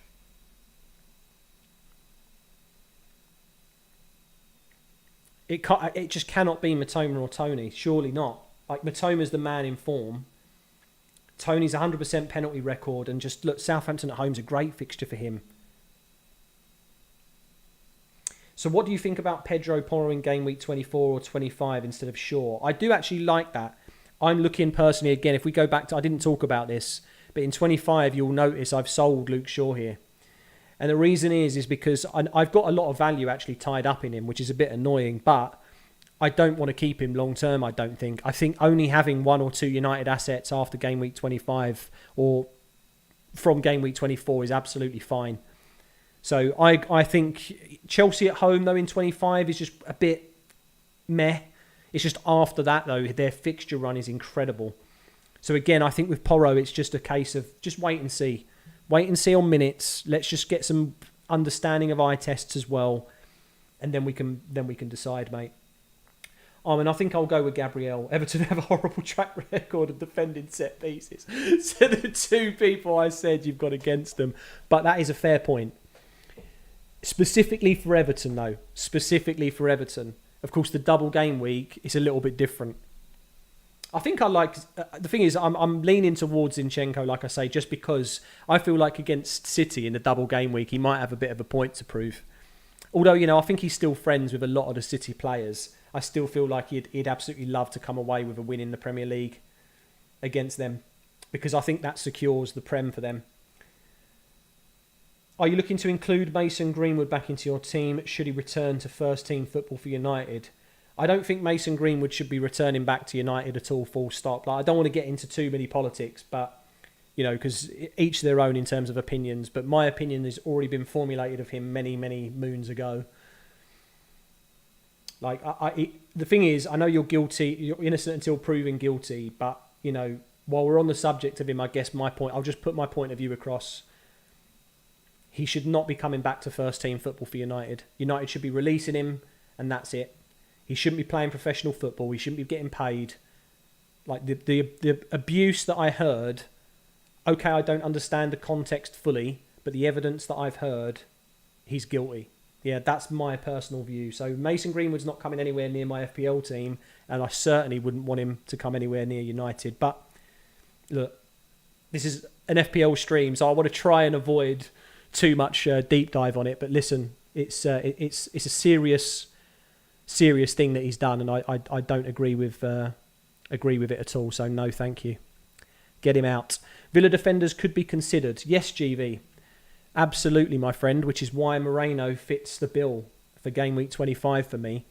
It just cannot be Matoma or Tony. Surely not. Like, Matoma's the man in form. Tony's 100% penalty record. And just look, Southampton at home's a great fixture for him. So what do you think about Pedro Porro in game week 24 or 25 instead of Shaw? I do actually like that. I'm looking personally, again, if we go back to, I didn't talk about this, but in 25, you'll notice I've sold Luke Shaw here. And the reason is because I've got a lot of value actually tied up in him, which is a bit annoying, but I don't want to keep him long term, I don't think. I think only having 1 or 2 United assets after game week 25 or from game week 24 is absolutely fine. So I think Chelsea at home, though, in 25 is just a bit meh. It's just after that, though, their fixture run is incredible. So again, I think with Porro, it's just a case of just wait and see. Wait and see on minutes. Let's just get some understanding of eye tests as well. And then we can decide, mate. And I think I'll go with Gabriel. Everton have a horrible track record of defending set pieces. So the 2 people I said you've got against them. But that is a fair point. Specifically for Everton, though. Specifically for Everton. Of course, the double game week is a little bit different. I think I like... the thing is, I'm leaning towards Zinchenko, like I say, just because I feel like against City in the double game week, he might have a bit of a point to prove. Although, I think he's still friends with a lot of the City players. I still feel like he'd absolutely love to come away with a win in the Premier League against them, because I think that secures the Prem for them. Are you looking to include Mason Greenwood back into your team? Should he return to first team football for United? I don't think Mason Greenwood should be returning back to United at all, full stop. Like, I don't want to get into too many politics, but, because each their own in terms of opinions. But my opinion has already been formulated of him many, many moons ago. Like, the thing is, I know you're guilty, you're innocent until proven guilty, but, while we're on the subject of him, I guess I'll just put my point of view across. He should not be coming back to first team football for United. United should be releasing him, and that's it. He shouldn't be playing professional football. He shouldn't be getting paid. Like, the abuse that I heard, okay, I don't understand the context fully, but the evidence that I've heard, he's guilty. Yeah, that's my personal view. So Mason Greenwood's not coming anywhere near my FPL team, and I certainly wouldn't want him to come anywhere near United. But look, this is an FPL stream, so I want to try and avoid too much deep dive on it. But listen, it's a serious thing that he's done, and I don't agree with it at all. So no, thank you. Get him out. Villa defenders could be considered. Yes, GV. Absolutely, my friend, which is why Moreno fits the bill for game week 25 for me.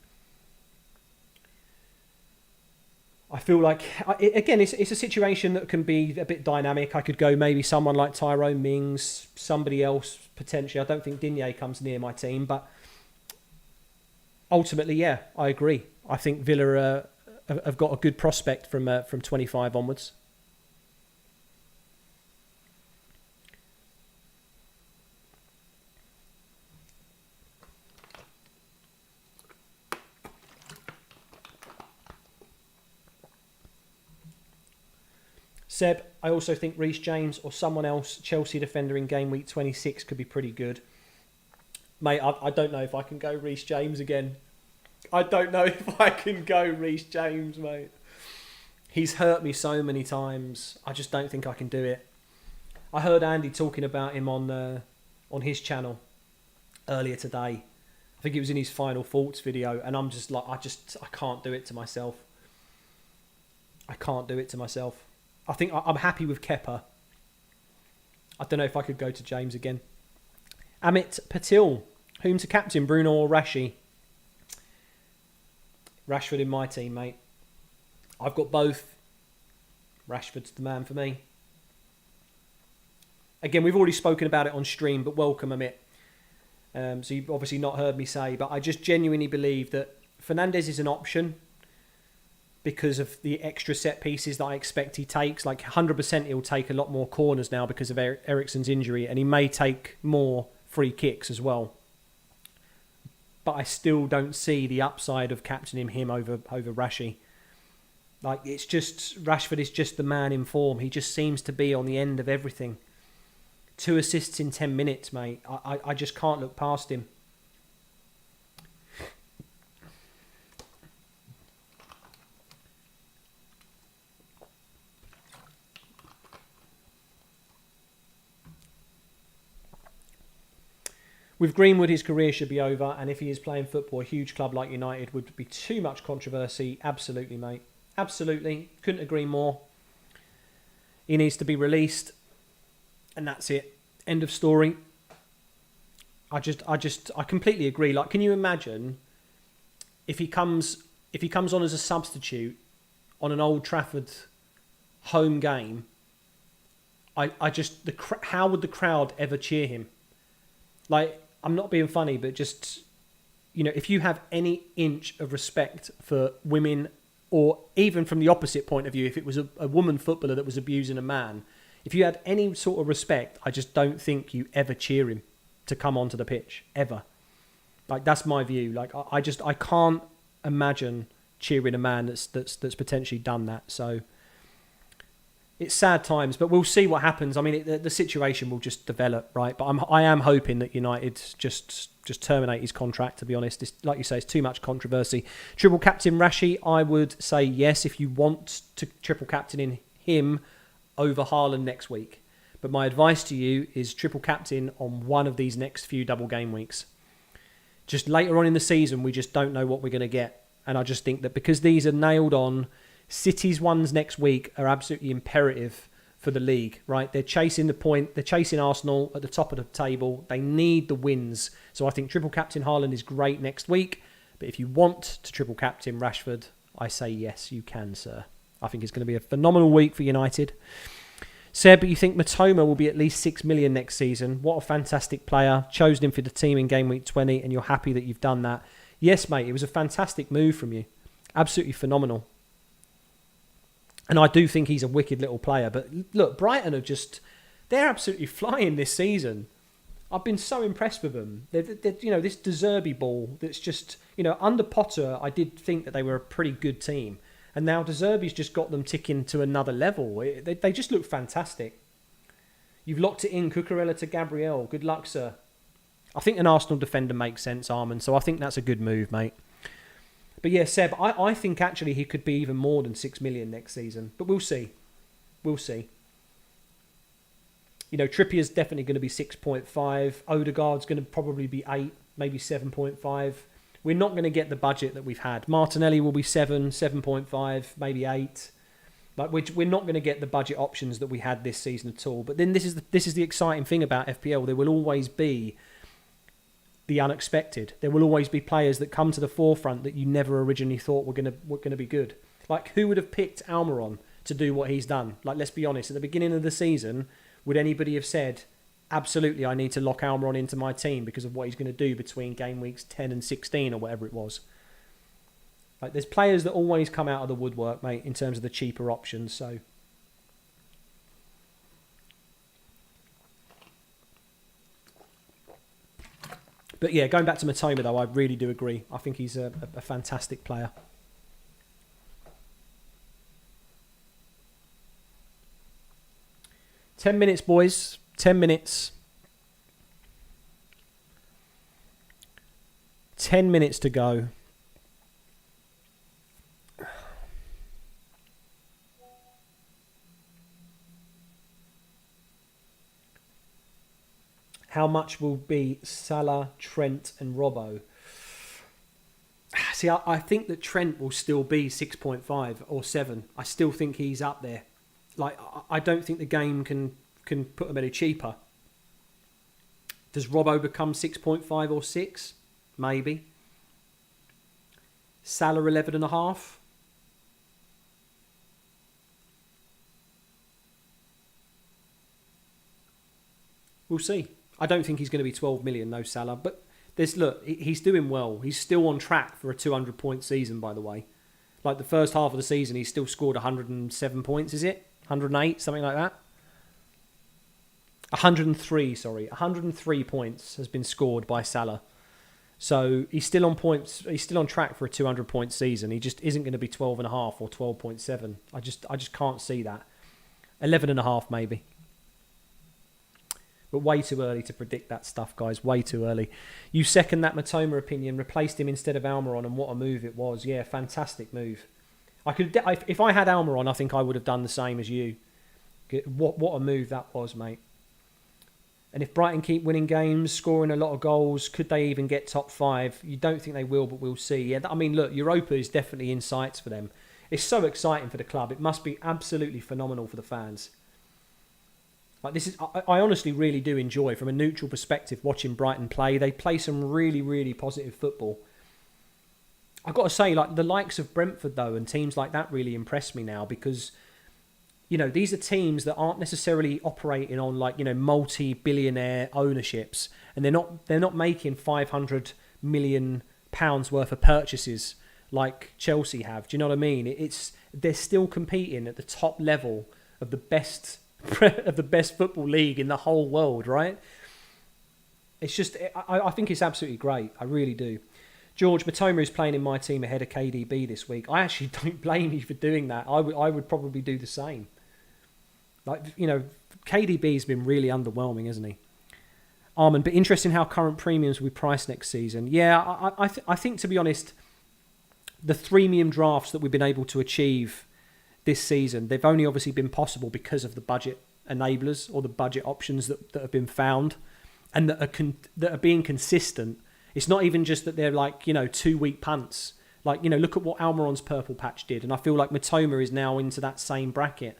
I feel like, again, it's a situation that can be a bit dynamic. I could go maybe someone like Tyrone Mings, somebody else potentially. I don't think Digne comes near my team, but ultimately, yeah, I agree. I think Villa have got a good prospect from 25 onwards. Seb, I also think Reece James or someone else, Chelsea defender in game week 26 could be pretty good. Mate, I don't know if I can go Reece James again. I don't know if I can go Reece James, mate. He's hurt me so many times. I just don't think I can do it. I heard Andy talking about him on his channel earlier today. I think it was in his final thoughts video, and I'm just like, I can't do it to myself. I can't do it to myself. I think I'm happy with Kepa. I don't know if I could go to James again. Amit Patil, whom to captain, Bruno or Rashi? Rashford in my team, mate. I've got both. Rashford's the man for me. Again, we've already spoken about it on stream, but welcome, Amit. So you've obviously not heard me say, but I just genuinely believe that Fernandes is an option because of the extra set pieces that I expect he takes. Like 100% he'll take a lot more corners now because of Eriksen's injury, and he may take more free kicks as well. But I still don't see the upside of captaining him over Rashi. Like, it's just, Rashford is just the man in form. He just seems to be on the end of everything. 2 assists in 10 minutes, mate. I just can't look past him. With Greenwood, his career should be over, and if he is playing football, a huge club like United would be too much controversy. Absolutely, mate. Absolutely. Couldn't agree more. He needs to be released, and that's it. End of story. I completely agree. Like, can you imagine if he comes on as a substitute on an Old Trafford home game? How would the crowd ever cheer him? Like, I'm not being funny, but just, you know, if you have any inch of respect for women, or even from the opposite point of view, if it was a woman footballer that was abusing a man, if you had any sort of respect, I just don't think you ever cheer him to come onto the pitch, ever. Like, that's my view. Like, I can't imagine cheering a man that's potentially done that. So it's sad times, but we'll see what happens. I mean, the situation will just develop, right? But I am hoping that United just terminate his contract, to be honest. It's, like you say, it's too much controversy. Triple captain Rashi, I would say yes if you want to triple captain in him over Haaland next week. But my advice to you is triple captain on one of these next few double game weeks. Just later on in the season, we just don't know what we're going to get. And I just think that because these are nailed on, City's ones next week are absolutely imperative for the league, right? They're chasing the point. They're chasing Arsenal at the top of the table. They need the wins. So I think triple captain Haaland is great next week. But if you want to triple captain Rashford, I say yes, you can, sir. I think it's going to be a phenomenal week for United. Seb, you think Matoma will be at least 6 million next season? What a fantastic player. Chosen him for the team in game week 20, and you're happy that you've done that. Yes, mate, it was a fantastic move from you. Absolutely phenomenal. And I do think he's a wicked little player. But look, Brighton are they're absolutely flying this season. I've been so impressed with them. They're, this De Zerbi ball that's just, under Potter, I did think that they were a pretty good team. And now De Zerbi's just got them ticking to another level. They just look fantastic. You've locked it in, Cucurella to Gabriel. Good luck, sir. I think an Arsenal defender makes sense, Armand. So I think that's a good move, mate. But yeah, Seb, I think actually he could be even more than 6 million next season. But we'll see. We'll see. You know, Trippier's definitely going to be 6.5. Odegaard's going to probably be 8, maybe 7.5. We're not going to get the budget that we've had. Martinelli will be 7, 7.5, maybe 8. Like we're not going to get the budget options that we had this season at all. But then this is the exciting thing about FPL. There will always be the unexpected. There will always be players that come to the forefront that you never originally thought were going to be good. Like, who would have picked Almiron to do what he's done? Like, let's be honest. At the beginning of the season, would anybody have said, absolutely, I need to lock Almiron into my team because of what he's going to do between game weeks 10 and 16 or whatever it was? Like, there's players that always come out of the woodwork, mate, in terms of the cheaper options. So, but yeah, going back to Matoma though, I really do agree. I think he's a fantastic player. "10 minutes, boys. 10 minutes. 10 minutes to go. How much will be Salah, Trent and Robbo? See, I think that Trent will still be 6.5 or 7. I still think he's up there. Like, I don't think the game can put him any cheaper. Does Robbo become 6.5 or 6? Maybe. Salah 11.5. We'll see. I don't think he's going to be 12 million, no Salah. But he's doing well. He's still on track for a 200-point season, by the way. Like, the first half of the season, he still scored 107 points, is it? 108, something like that? 103, sorry. 103 points has been scored by Salah. So he's still on points. He's still on track for a 200-point season. He just isn't going to be 12.5 or 12.7. I just can't see that. 11.5 maybe. But way too early to predict that stuff, guys. Way too early. You second that Matoma opinion. Replaced him instead of Almiron, and what a move it was. Yeah, fantastic move. If I had Almiron, I think I would have done the same as you. What a move that was, mate. And if Brighton keep winning games, scoring a lot of goals, could they even get top 5? You don't think they will, but we'll see. Yeah, I mean, look, Europa is definitely in sights for them. It's so exciting for the club. It must be absolutely phenomenal for the fans. Like, this is, I honestly really do enjoy, from a neutral perspective, watching Brighton play. They play some really, really positive football. I've got to say, like, the likes of Brentford, though, and teams like that really impress me now, because, you know, these are teams that aren't necessarily operating on, like, you know, multi-billionaire ownerships, and they're not making £500 million worth of purchases like Chelsea have. Do you know what I mean? They're still competing at the top level of the best football league in the whole world, right? It's just, I think it's absolutely great. I really do. George, Matoma is playing in my team ahead of KDB this week. I actually don't blame you for doing that. I would probably do the same. Like, you know, KDB's been really underwhelming, hasn't he? Armand, but interesting how current premiums will be priced next season. Yeah, I think, to be honest, the freemium drafts that we've been able to achieve this season, they've only obviously been possible because of the budget enablers or the budget options that have been found and that are being consistent. It's not even just that they're, like, you know, 2-week punts. Like, you know, look at what Almiron's purple patch did, and I feel like Matoma is now into that same bracket.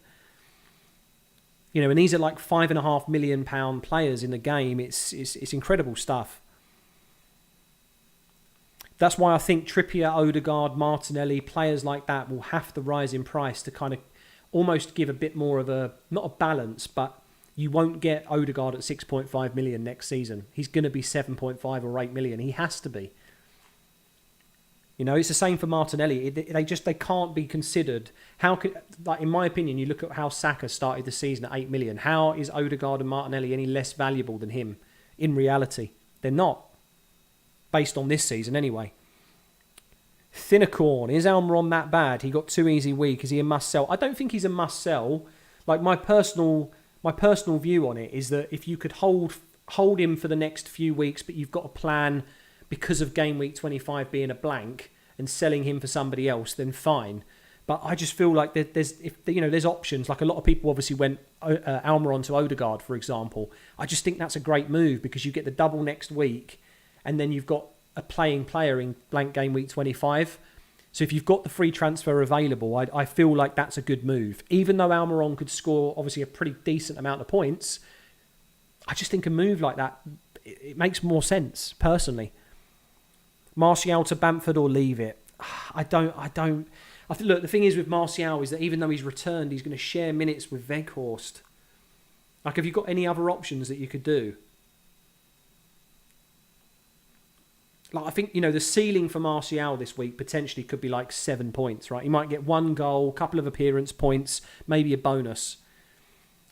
You know, and these are like £5.5 million players in the game. It's incredible stuff. That's why I think Trippier, Odegaard, Martinelli, players like that will have to rise in price to kind of almost give a bit more of a, not a balance, but you won't get Odegaard at 6.5 million next season. He's going to be 7.5 or 8 million. He has to be. You know, it's the same for Martinelli. They can't be considered. How could, like, in my opinion, you look at how Saka started the season at 8 million. How is Odegaard and Martinelli any less valuable than him? In reality, they're not. Based on this season, anyway. Thinnercorn, is Almiron that bad? He got too easy week. Is he a must sell? I don't think he's a must sell. Like, my personal view on it is that if you could hold hold him for the next few weeks, but you've got a plan because of game week 25 being a blank and selling him for somebody else, then fine. But I just feel like there's options. Like a lot of people obviously went Almiron to Odegaard, for example. I just think that's a great move because you get the double next week and then you've got a playing player in blank game week 25. So if you've got the free transfer available, I feel like that's a good move. Even though Almiron could score obviously a pretty decent amount of points, I just think a move like that, it makes more sense, personally. Martial to Bamford or leave it? I think, look, the thing is with Martial is that even though he's returned, he's going to share minutes with Weghorst. Like, have you got any other options that you could do? Like, I think, the ceiling for Martial this week potentially could be like 7 points, right? He might get 1 goal, a couple of appearance points, maybe a bonus.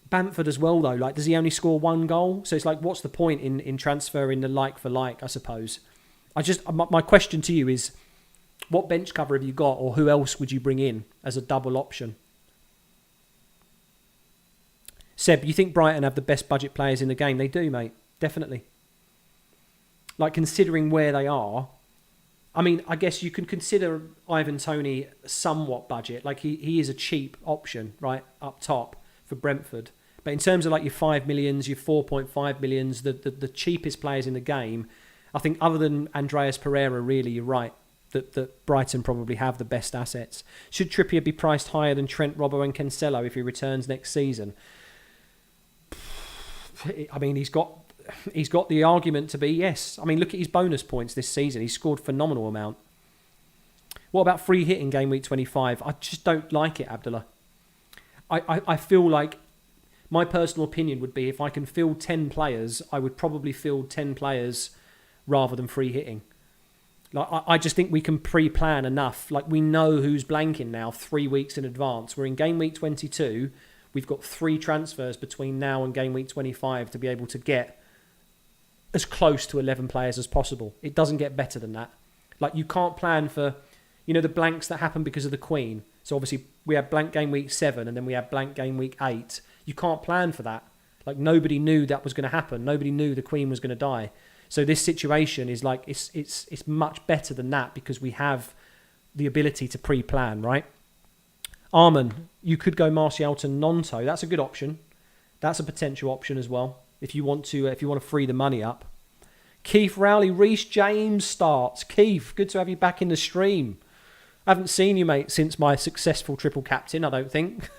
Bamford as well, though. Like, does he only score 1 goal? So it's like, what's the point in transferring the like for like, I suppose? My question to you is, what bench cover have you got, or who else would you bring in as a double option? Seb, you think Brighton have the best budget players in the game? They do, mate. Definitely. Like, considering where they are, I mean, I guess you can consider Ivan Toney somewhat budget. Like, he is a cheap option, right, up top for Brentford. But in terms of, like, your 5 millions, your 4.5 millions, the cheapest players in the game, I think other than Andreas Pereira, really, you're right, that Brighton probably have the best assets. Should Trippier be priced higher than Trent, Robbo and Cancelo if he returns next season? I mean, he's got the argument to be yes. I mean, look at his bonus points this season. He's scored a phenomenal amount. What about free hit in game week 25? I just don't like it, Abdullah. I feel like my personal opinion would be if I can field 10 players, I would probably field 10 players rather than free hitting. Like, I just think we can pre-plan enough. Like, we know who's blanking now 3 weeks in advance. We're in game week 22. We've got 3 transfers between now and game week 25 to be able to get as close to 11 players as possible. It doesn't get better than that. Like, you can't plan for, the blanks that happen because of the Queen. So obviously we had blank game week 7 and then we had blank game week 8. You can't plan for that. Like, nobody knew that was going to happen. Nobody knew the Queen was going to die. So this situation is like, it's much better than that because we have the ability to pre-plan, right? Arman, you could go Martial to Nonto. That's a good option. That's a potential option as well. If you want to free the money up. Keith Rowley, Reece James starts. Keith, good to have you back in the stream. I haven't seen you, mate, since my successful triple captain, I don't think.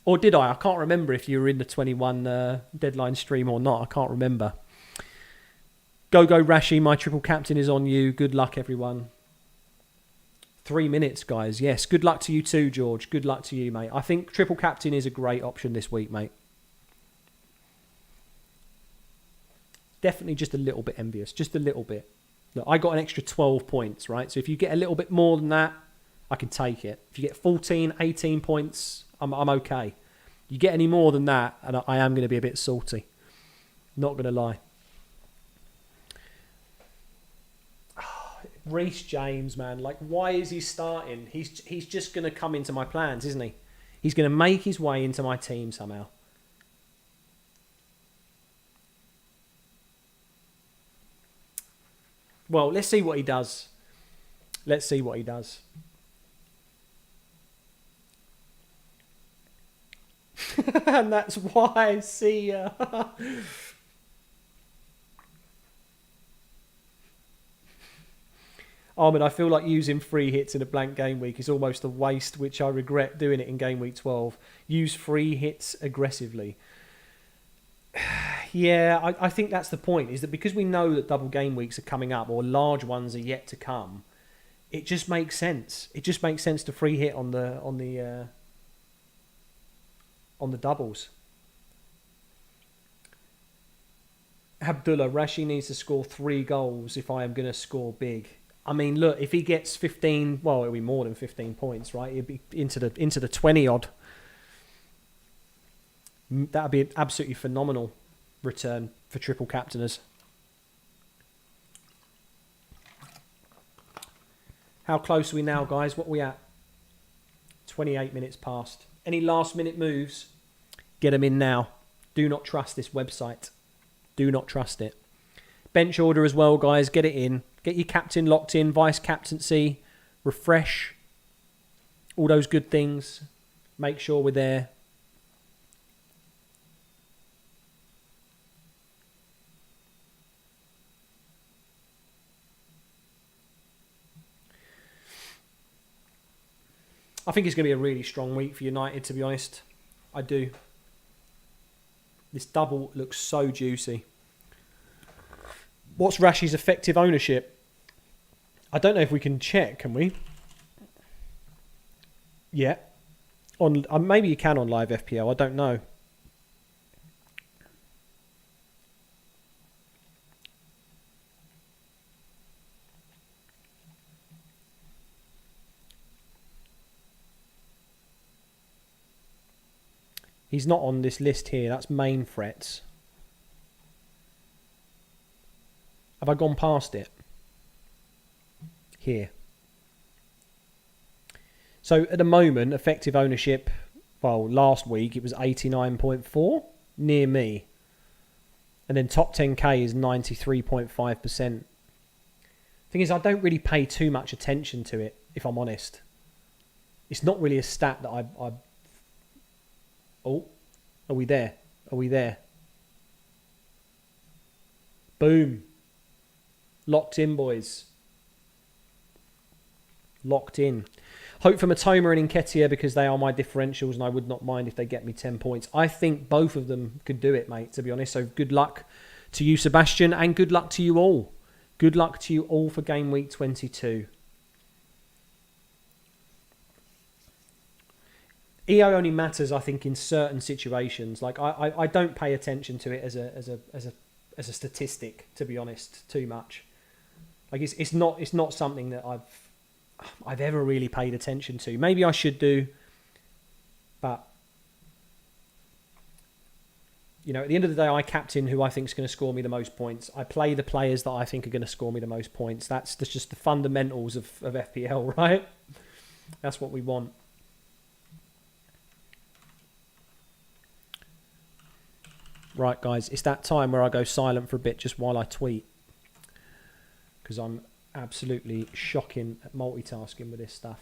Or did I? I can't remember if you were in the 21 deadline stream or not. I can't remember. Go Rashi, my triple captain is on you. Good luck, everyone. 3 minutes, guys. Yes, good luck to you too, George. Good luck to you, mate. I think triple captain is a great option this week, mate. Definitely just a little bit envious. Just a little bit. Look, I got an extra 12 points, right? So if you get a little bit more than that, I can take it. If you get 14, 18 points, I'm okay. You get any more than that, and I am going to be a bit salty. Not going to lie. Reece James, man, like, why is he starting? He's just going to come into my plans, isn't he? He's going to make his way into my team somehow. Well, let's see what he does. Let's see what he does. And that's why, see ya. Armin, I feel like using free hits in a blank game week is almost a waste, which I regret doing it in game week 12. Use free hits aggressively. Yeah, I think that's the point, is that because we know that double game weeks are coming up or large ones are yet to come, it just makes sense. It just makes sense to free hit on the doubles. Abdullah, Rashi needs to score 3 goals if I am going to score big. I mean, look, if he gets 15, well, it'll be more than 15 points, right? It'll be into the 20 odd. That would be an absolutely phenomenal return for triple captainers. How close are we now, guys? What are we at? 28 minutes past. Any last minute moves? Get them in now. Do not trust this website. Do not trust it. Bench order as well, guys. Get it in. Get your captain locked in. Vice captaincy. Refresh. All those good things. Make sure we're there. I think it's going to be a really strong week for United, to be honest. I do. This double looks so juicy. What's Rashi's effective ownership? I don't know if we can check, can we? Yeah. On maybe you can on live FPL, I don't know. He's not on this list here. That's main threats. Have I gone past it? Here. So at the moment, effective ownership, well, last week it was 89.4, near me. And then top 10k is 93.5%. Thing is, I don't really pay too much attention to it, if I'm honest. It's not really a stat that I Oh, are we there? Are we there? Boom. Locked in, boys. Locked in. Hope for Matoma and Nketiah because they are my differentials and I would not mind if they get me 10 points. I think both of them could do it, mate, to be honest. So good luck to you, Sebastian, and good luck to you all. Good luck to you all for game week 22. EO only matters, I think, in certain situations. Like I don't pay attention to it as a statistic, to be honest, too much. Like it's not something that I've ever really paid attention to. Maybe I should do, but you know, at the end of the day, I captain who I think is going to score me the most points. I play the players that I think are going to score me the most points. That's just the fundamentals of FPL, right? That's what we want. Right, guys, it's that time where I go silent for a bit just while I tweet. Because I'm absolutely shocking at multitasking with this stuff.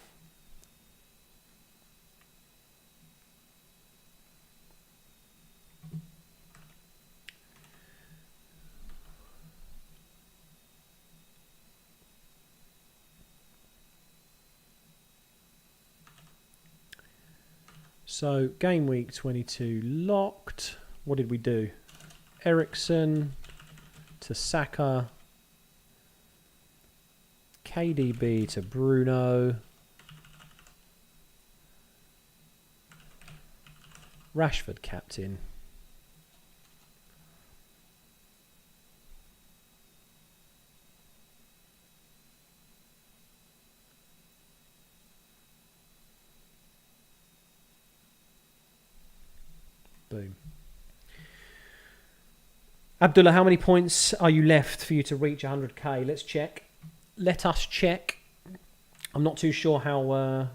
So, game week 22 locked. What did we do? Ericsson to Saka. KDB to Bruno. Rashford captain. Boom. Abdullah, how many points are you left for you to reach 100k? Let's check. Let us check. I'm not too sure how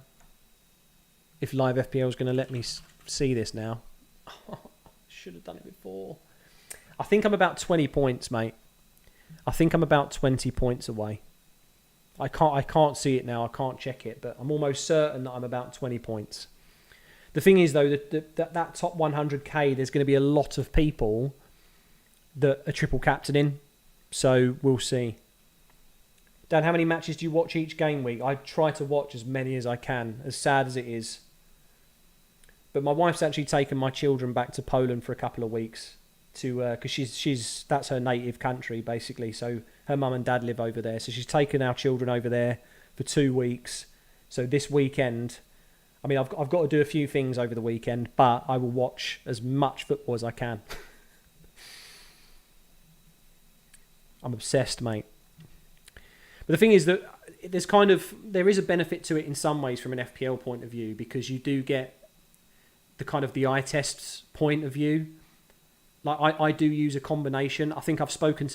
if live FPL is going to let me see this now. Should have done it before. I think I'm about 20 points, mate. I think I'm about 20 points away. I can't see it now. I can't check it, but I'm almost certain that I'm about 20 points. The thing is, though, that top 100k, there's going to be a lot of people that are triple captaining. So we'll see. Dan, how many matches do you watch each game week? I try to watch as many as I can, as sad as it is. But my wife's actually taken my children back to Poland for a couple of weeks to because she's that's her native country basically. So her mum and dad live over there. So she's taken our children over there for 2 weeks. So this weekend, I mean, I've got to do a few things over the weekend, but I will watch as much football as I can. I'm obsessed, mate. But the thing is that there is a benefit to it in some ways from an FPL point of view because you do get the eye tests point of view. Like I do use a combination. I think I've spoken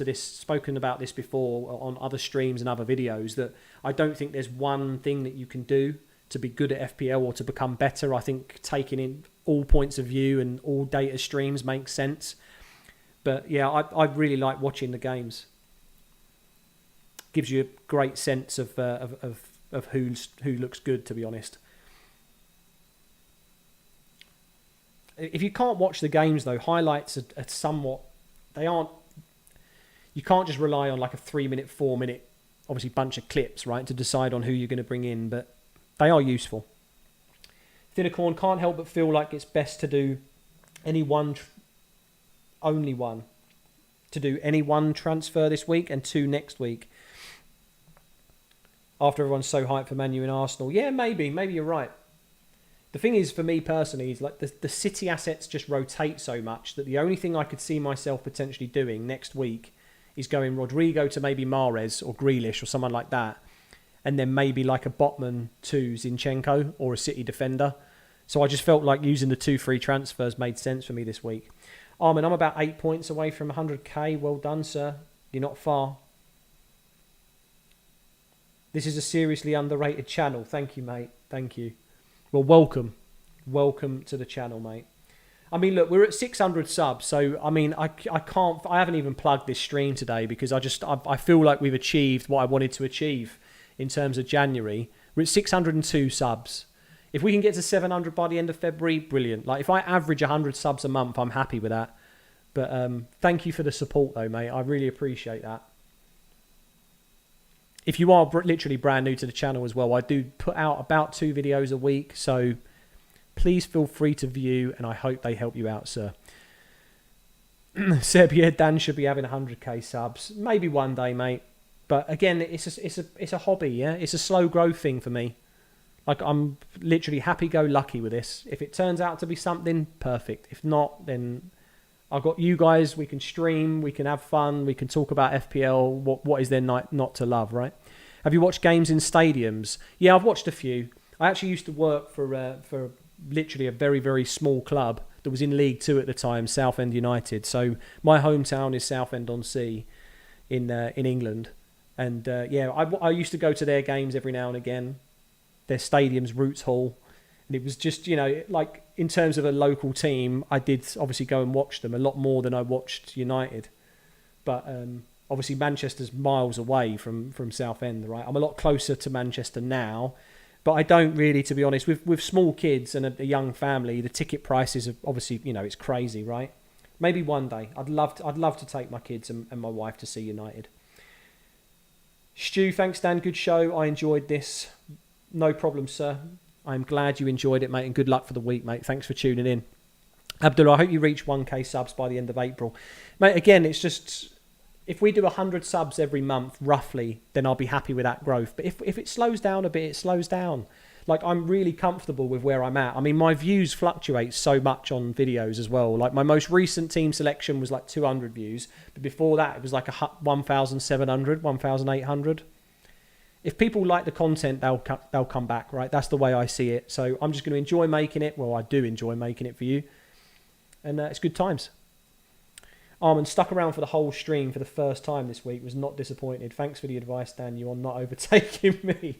about this before on other streams and other videos that I don't think there's one thing that you can do to be good at FPL or to become better. I think taking in all points of view and all data streams makes sense. But yeah, I really like watching the games. Gives you a great sense of who looks good, to be honest. If you can't watch the games though, highlights are somewhat, they aren't. You can't just rely on like a 3-minute, 4-minute, obviously bunch of clips, right, to decide on who you're going to bring in. But they are useful. Thinnercorn, can't help but feel like it's best to do any one transfer this week and 2 next week. After everyone's so hyped for Man U and Arsenal. Yeah, maybe you're right. The thing is, for me personally, is like the City assets just rotate so much that the only thing I could see myself potentially doing next week is going Rodrigo to maybe Mahrez or Grealish or someone like that, and then maybe like a Botman to Zinchenko or a City defender. So I just felt like using the 2 free transfers made sense for me this week. Armin, I'm about 8 points away from 100k. Well done, sir. You're not far. This is a seriously underrated channel. Thank you, mate. Thank you. Well, welcome. Welcome to the channel, mate. I mean, look, we're at 600 subs. So, I mean, I haven't even plugged this stream today because I feel like we've achieved what I wanted to achieve in terms of January. We're at 602 subs. If we can get to 700 by the end of February, brilliant. Like, if I average 100 subs a month, I'm happy with that. But thank you for the support, though, mate. I really appreciate that. If you are literally brand new to the channel as well, I do put out about 2 videos a week. So please feel free to view, and I hope they help you out, sir. Seb, yeah, Dan should be having 100k subs. Maybe one day, mate. But again, it's a hobby, yeah? It's a slow growth thing for me. Like, I'm literally happy-go-lucky with this. If it turns out to be something, perfect. If not, then I've got you guys. We can stream. We can have fun. We can talk about FPL. What is there not to love, right? Have you watched games in stadiums? Yeah, I've watched a few. I actually used to work for literally a very, very small club that was in League Two at the time, Southend United. So my hometown is Southend-on-Sea in England. And yeah, I used to go to their games every now and again. Their stadium's Roots Hall. And it was just, you know, like in terms of a local team, I did obviously go and watch them a lot more than I watched United. But obviously Manchester's miles away from Southend, right? I'm a lot closer to Manchester now. But I don't really, to be honest, with small kids and a young family, the ticket prices are obviously, you know, it's crazy, right? Maybe one day. I'd love to take my kids and my wife to see United. Stu, thanks, Dan. Good show. I enjoyed this. No problem, sir. I'm glad you enjoyed it, mate, and good luck for the week, mate. Thanks for tuning in. Abdullah, I hope you reach 1k subs by the end of April. Mate, again, it's just, if we do 100 subs every month, roughly, then I'll be happy with that growth. But if it slows down a bit, it slows down. Like, I'm really comfortable with where I'm at. I mean, my views fluctuate so much on videos as well. Like, my most recent team selection was like 200 views. But before that, it was like 1,700, 1,800. If people like the content, they'll come back, right? That's the way I see it. So I'm just going to enjoy making it. Well, I do enjoy making it for you. And it's good times. Armin stuck around for the whole stream for the first time this week. Was not disappointed. Thanks for the advice, Dan. You are not overtaking me.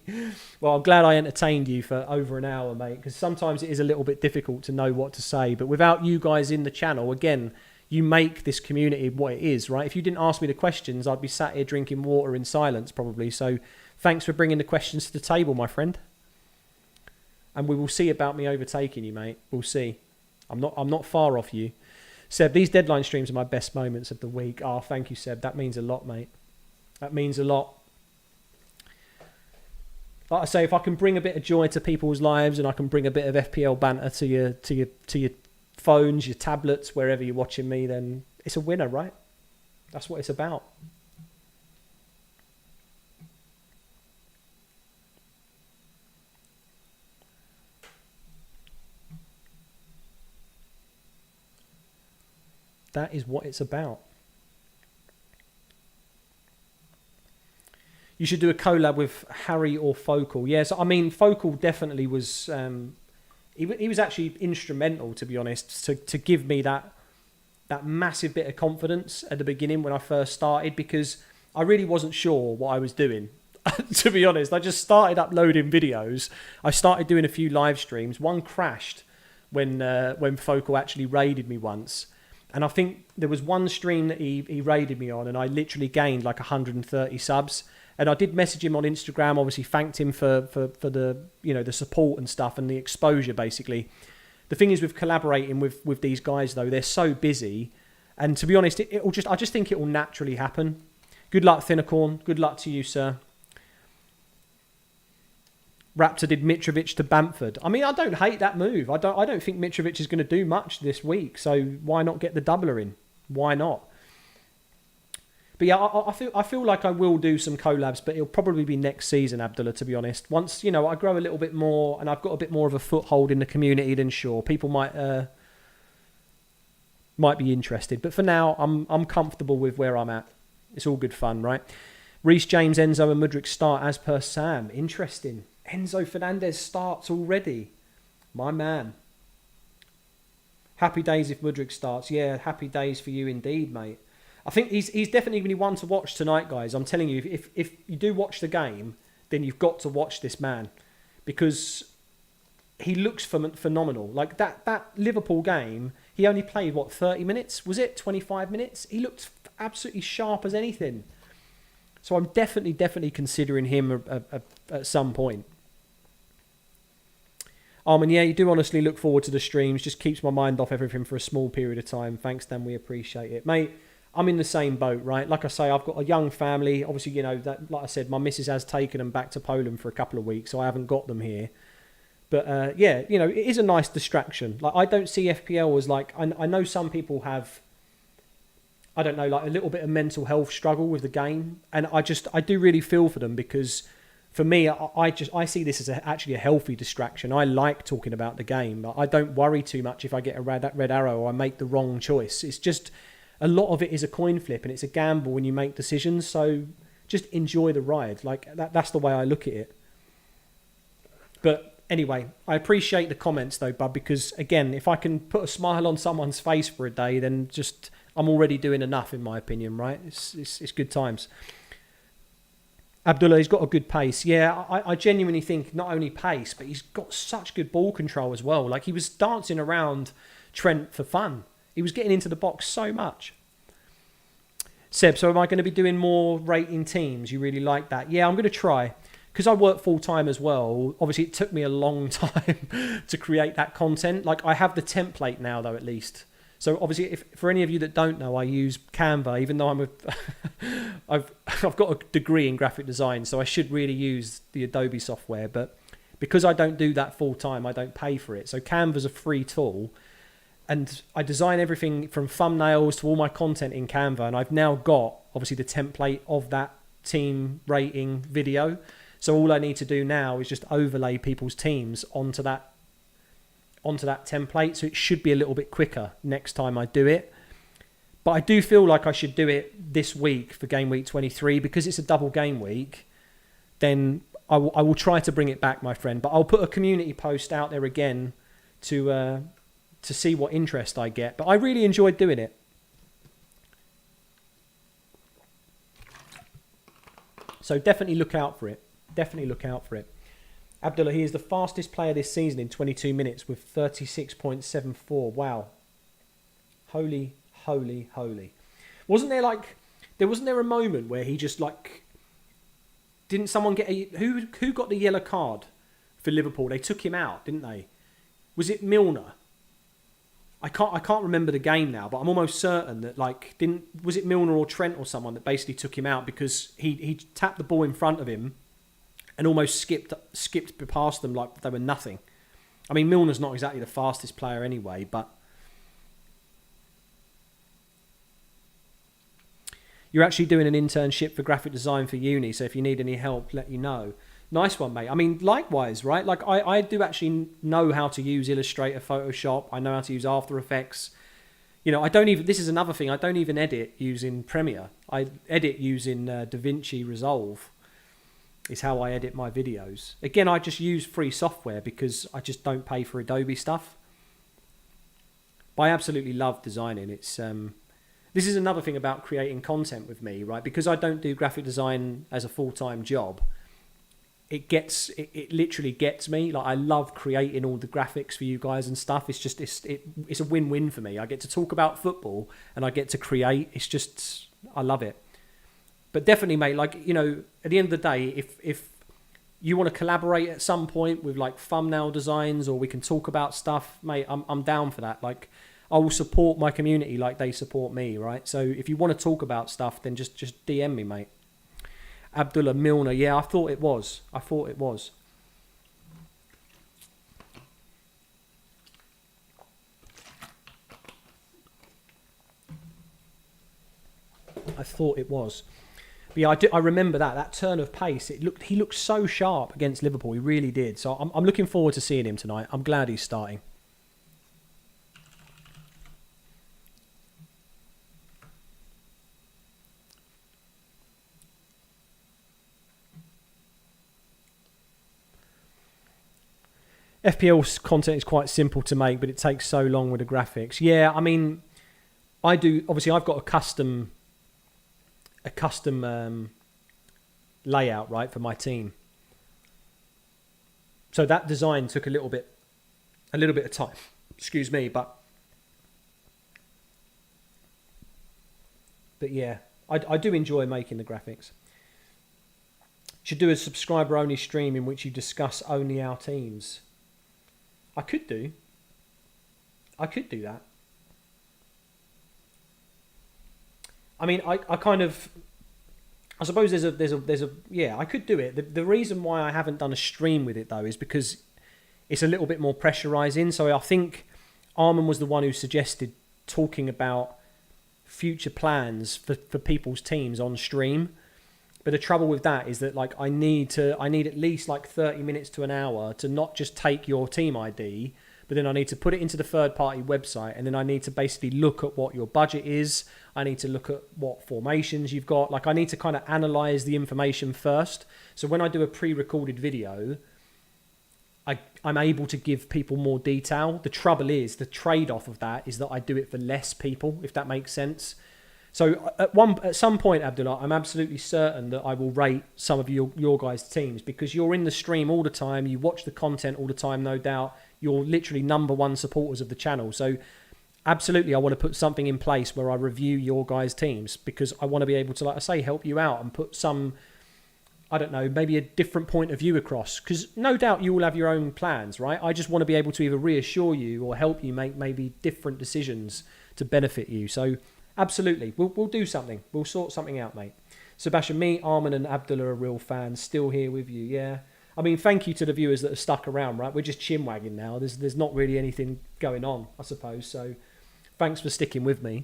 Well, I'm glad I entertained you for over an hour, mate. Because sometimes it is a little bit difficult to know what to say. But without you guys in the channel, again, you make this community what it is, right? If you didn't ask me the questions, I'd be sat here drinking water in silence probably. So thanks for bringing the questions to the table, my friend. And we will see about me overtaking you, mate. We'll see. I'm not far off you. Seb, these deadline streams are my best moments of the week. Oh, thank you, Seb. That means a lot, mate. That means a lot. Like I say, if I can bring a bit of joy to people's lives and I can bring a bit of FPL banter to your phones, your tablets, wherever you're watching me, then it's a winner, right? That's what it's about. That is what it's about. You should do a collab with Harry or Focal. Yes, I mean, Focal definitely was... he was actually instrumental, to be honest, to give me that massive bit of confidence at the beginning when I first started, because I really wasn't sure what I was doing. to be honest. I just started uploading videos. I started doing a few live streams. One crashed when Focal actually raided me once. And I think there was one stream that he raided me on, and I literally gained like 130 subs. And I did message him on Instagram, obviously thanked him for the, you know, the support and stuff and the exposure, basically. The thing is with collaborating with these guys, though, they're so busy. And to be honest, I just think it will naturally happen. Good luck, Thinnercorn. Good luck to you, sir. Raptor did Mitrovic to Bamford. I mean, I don't hate that move. I don't think Mitrovic is going to do much this week. So why not get the doubler in? Why not? But yeah, I feel like I will do some collabs, but it'll probably be next season, Abdullah, to be honest. Once, you know, I grow a little bit more and I've got a bit more of a foothold in the community, then sure, people might be interested. But for now, I'm comfortable with where I'm at. It's all good fun, right? Reece James, Enzo and Mudryk start as per Sam. Interesting. Enzo Fernandez starts already. My man. Happy days if Mudryk starts. Yeah, happy days for you indeed, mate. I think he's definitely going to be one to watch tonight, guys. I'm telling you, if you do watch the game, then you've got to watch this man. Because he looks phenomenal. Like that Liverpool game, he only played, 30 minutes? Was it 25 minutes? He looked absolutely sharp as anything. So I'm definitely considering him at some point. And yeah, you do honestly look forward to the streams. Just keeps my mind off everything for a small period of time. Thanks, Dan. We appreciate it. Mate, I'm in the same boat, right? Like I say, I've got a young family. Obviously, you know, that, like I said, my missus has taken them back to Poland for a couple of weeks, so I haven't got them here. But yeah, you know, it is a nice distraction. Like, I don't see FPL as like... I know some people have... I don't know, like a little bit of mental health struggle with the game. And I do really feel for them because... For me, I see this as actually a healthy distraction. I like talking about the game. I don't worry too much if I get a red arrow or I make the wrong choice. It's just a lot of it is a coin flip and it's a gamble when you make decisions. So just enjoy the ride. Like that's the way I look at it. But anyway, I appreciate the comments though, bud, because again, if I can put a smile on someone's face for a day, then just I'm already doing enough in my opinion, right? It's good times. Abdullah, he's got a good pace. Yeah, I genuinely think not only pace, but he's got such good ball control as well. Like he was dancing around Trent for fun. He was getting into the box so much. Seb, so am I going to be doing more rating teams? You really like that? Yeah, I'm going to try. Because I work full-time as well, obviously it took me a long time to create that content. Like I have the template now though, at least. So obviously, if for any of you that don't know, I use Canva, even though I've got a degree in graphic design, so I should really use the Adobe software. But because I don't do that full time, I don't pay for it. So Canva's a free tool, and I design everything from thumbnails to all my content in Canva, and I've now got obviously the template of that team rating video. So all I need to do now is just overlay people's teams onto that template, so it should be a little bit quicker next time I do it. But I do feel like I should do it this week for game week 23 because it's a double game week. Then I will try to bring it back, my friend. But I'll put a community post out there again to see what interest I get. But I really enjoyed doing it. So definitely look out for it. Definitely look out for it. Abdullah, he is the fastest player this season in 22 minutes with 36.74. Wow. Holy. Wasn't there a moment where he just like... Didn't someone get who got the yellow card for Liverpool? They took him out, didn't they? Was it Milner? I can't remember the game now, but I'm almost certain that was it Milner or Trent or someone that basically took him out because he tapped the ball in front of him and almost skipped past them like they were nothing. I mean, Milner's not exactly the fastest player anyway, but... You're actually doing an internship for graphic design for uni, so if you need any help, let you know. Nice one, mate. I mean, likewise, right? Like, I do actually know how to use Illustrator, Photoshop. I know how to use After Effects. You know, this is another thing, I don't even edit using Premiere. I edit using DaVinci Resolve. Is how I edit my videos. Again, I just use free software because I just don't pay for Adobe stuff. But I absolutely love designing. It's this is another thing about creating content with me, right? Because I don't do graphic design as a full-time job, it literally gets me. Like, I love creating all the graphics for you guys and stuff. It's a win-win for me. I get to talk about football and I get to create. I love it. But definitely, mate, like, at the end of the day, if you want to collaborate at some point with like thumbnail designs, or we can talk about stuff, mate, I'm down for that. Like, I will support my community like they support me, right? So if you want to talk about stuff, then just DM me, mate. Abdullah Milner, yeah, I thought it was. I thought it was. But yeah, I remember that turn of pace. He looked so sharp against Liverpool. He really did. So I'm looking forward to seeing him tonight. I'm glad he's starting. FPL content is quite simple to make, but it takes so long with the graphics. Yeah, I mean, I do. Obviously, I've got a custom layout, right, for my team. So that design took a little bit of time. Excuse me, but yeah, I do enjoy making the graphics. Should do a subscriber only stream in which you discuss only our teams. I could do that. I mean, I suppose there's a yeah, I could do it. The reason why I haven't done a stream with it though is because it's a little bit more pressurizing. So I think Armin was the one who suggested talking about future plans for people's teams on stream. But the trouble with that is that, like, I need at least like 30 minutes to an hour to not just take your team ID, but then I need to put it into the third-party website, and then I need to basically look at what your budget is. I need to look at what formations you've got. Like, I need to kind of analyze the information first. So when I do a pre-recorded video, I'm able to give people more detail. The trouble is, the trade-off of that is that I do it for less people, if that makes sense. So at some point, Abdullah, I'm absolutely certain that I will rate some of your guys' teams, because you're in the stream all the time. You watch the content all the time, no doubt. You're literally number one supporters of the channel. So absolutely, I want to put something in place where I review your guys' teams, because I want to be able to, like I say, help you out and put some, I don't know, maybe a different point of view across. Because no doubt you will have your own plans, right? I just want to be able to either reassure you or help you make maybe different decisions to benefit you. So absolutely, we'll do something. We'll sort something out, mate. Sebastian, me, Armin and Abdullah are real fans. Still here with you, yeah. I mean, thank you to the viewers that have stuck around, right? We're just chin-wagging now. There's not really anything going on, I suppose. So thanks for sticking with me.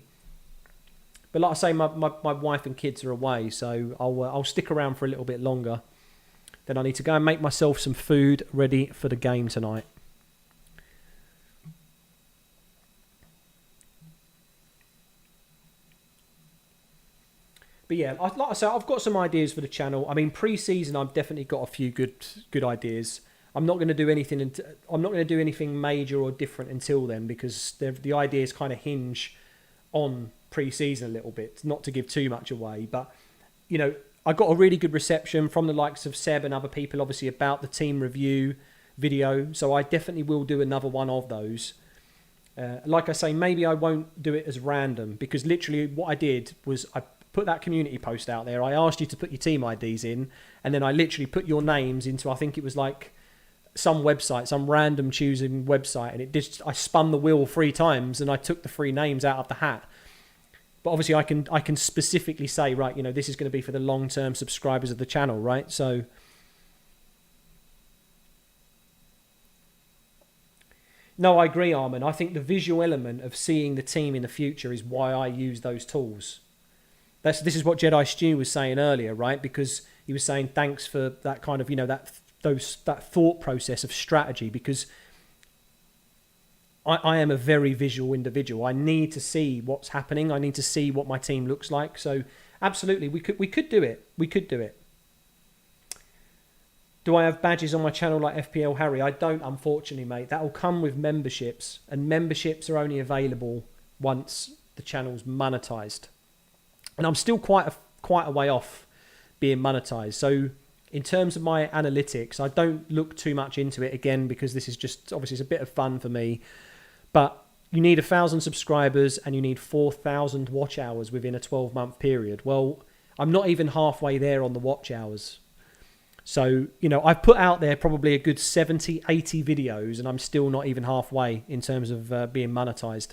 But like I say, my wife and kids are away, so I'll stick around for a little bit longer. Then I need to go and make myself some food ready for the game tonight. But yeah, like I say, I've got some ideas for the channel. I mean, pre-season, I've definitely got a few good ideas. I'm not going to do anything. I'm not going to do anything major or different until then, because the ideas kind of hinge on pre-season a little bit. Not to give too much away, but I got a really good reception from the likes of Seb and other people, obviously, about the team review video. So I definitely will do another one of those. Like I say, maybe I won't do it as random, because literally what I did was I put that community post out there. I asked you to put your team IDs in, and then I literally put your names into, I think it was like some website, some random choosing website, and I spun the wheel 3 times and I took the 3 names out of the hat. But obviously I can specifically say, right, this is going to be for the long-term subscribers of the channel, right? So no, I agree, Armin. I think the visual element of seeing the team in the future is why I use those tools. This is what Jedi Stew was saying earlier, right? Because he was saying thanks for that kind of, that thought process of strategy, because I am a very visual individual. I need to see what's happening. I need to see what my team looks like. So absolutely, we could do it. We could do it. Do I have badges on my channel like FPL Harry? I don't, unfortunately, mate. That will come with memberships, and memberships are only available once the channel's monetized. And I'm still quite a way off being monetized. So in terms of my analytics, I don't look too much into it again because this is just obviously it's a bit of fun for me. But you need 1,000 subscribers and you need 4,000 watch hours within a 12-month period. Well, I'm not even halfway there on the watch hours. So, I've put out there probably a good 70, 80 videos and I'm still not even halfway in terms of being monetized.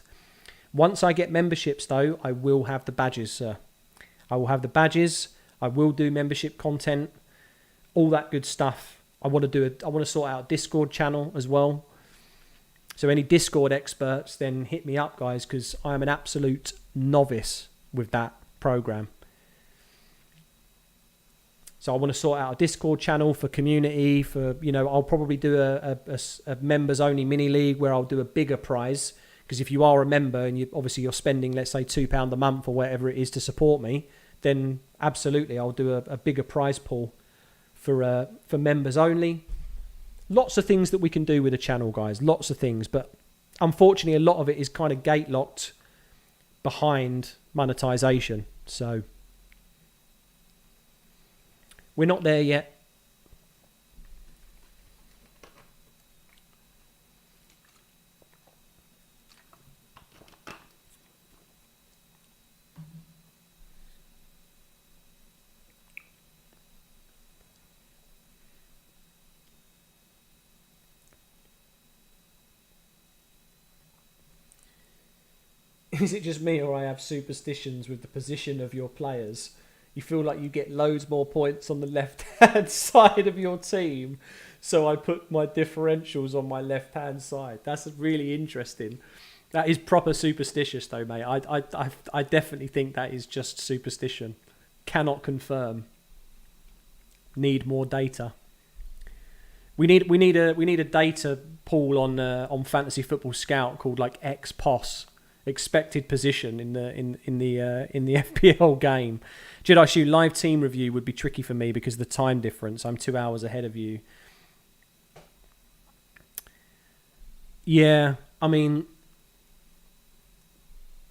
Once I get memberships, though, I will have the badges, sir. I will have the badges. I will do membership content, all that good stuff. I want to sort out a Discord channel as well. So any Discord experts, then hit me up, guys, because I am an absolute novice with that program. So I want to sort out a Discord channel for community. I'll probably do a members only mini league where I'll do a bigger prize. Because if you are a member and you're spending, let's say, £2 a month or whatever it is to support me, then absolutely I'll do a bigger prize pool for members only. Lots of things that we can do with the channel, guys. Lots of things. But unfortunately, a lot of it is kind of gate locked behind monetization. So we're not there yet. Is it just me or I have superstitions with the position of your players? You feel like you get loads more points on the left-hand side of your team. So I put my differentials on my left-hand side. That's really interesting. That is proper superstitious though, mate. I definitely think that is just superstition. Cannot confirm. Need more data. We need a data pool on Fantasy Football Scout called like XPOS. Expected position in the FPL game. Jedi Shoe live team review would be tricky for me because of the time difference. I'm 2 hours ahead of you. Yeah, I mean,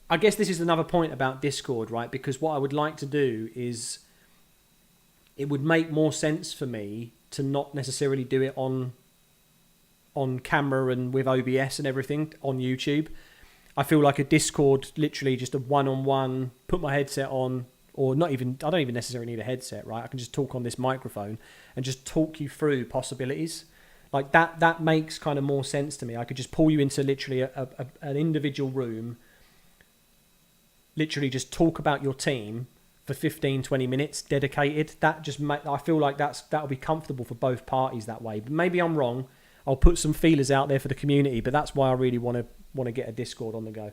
I guess this is another point about Discord, right? Because what I would like to do is it would make more sense for me to not necessarily do it on camera and with OBS and everything on YouTube. I feel like a Discord, literally just a one-on-one, put my headset on, or not even, I don't even necessarily need a headset, right? I can just talk on this microphone and just talk you through possibilities. Like that makes kind of more sense to me. I could just pull you into literally an individual room, literally just talk about your team for 15, 20 minutes dedicated. I feel like that'll be comfortable for both parties that way. But maybe I'm wrong. I'll put some feelers out there for the community, but that's why I really want to get a Discord on the go.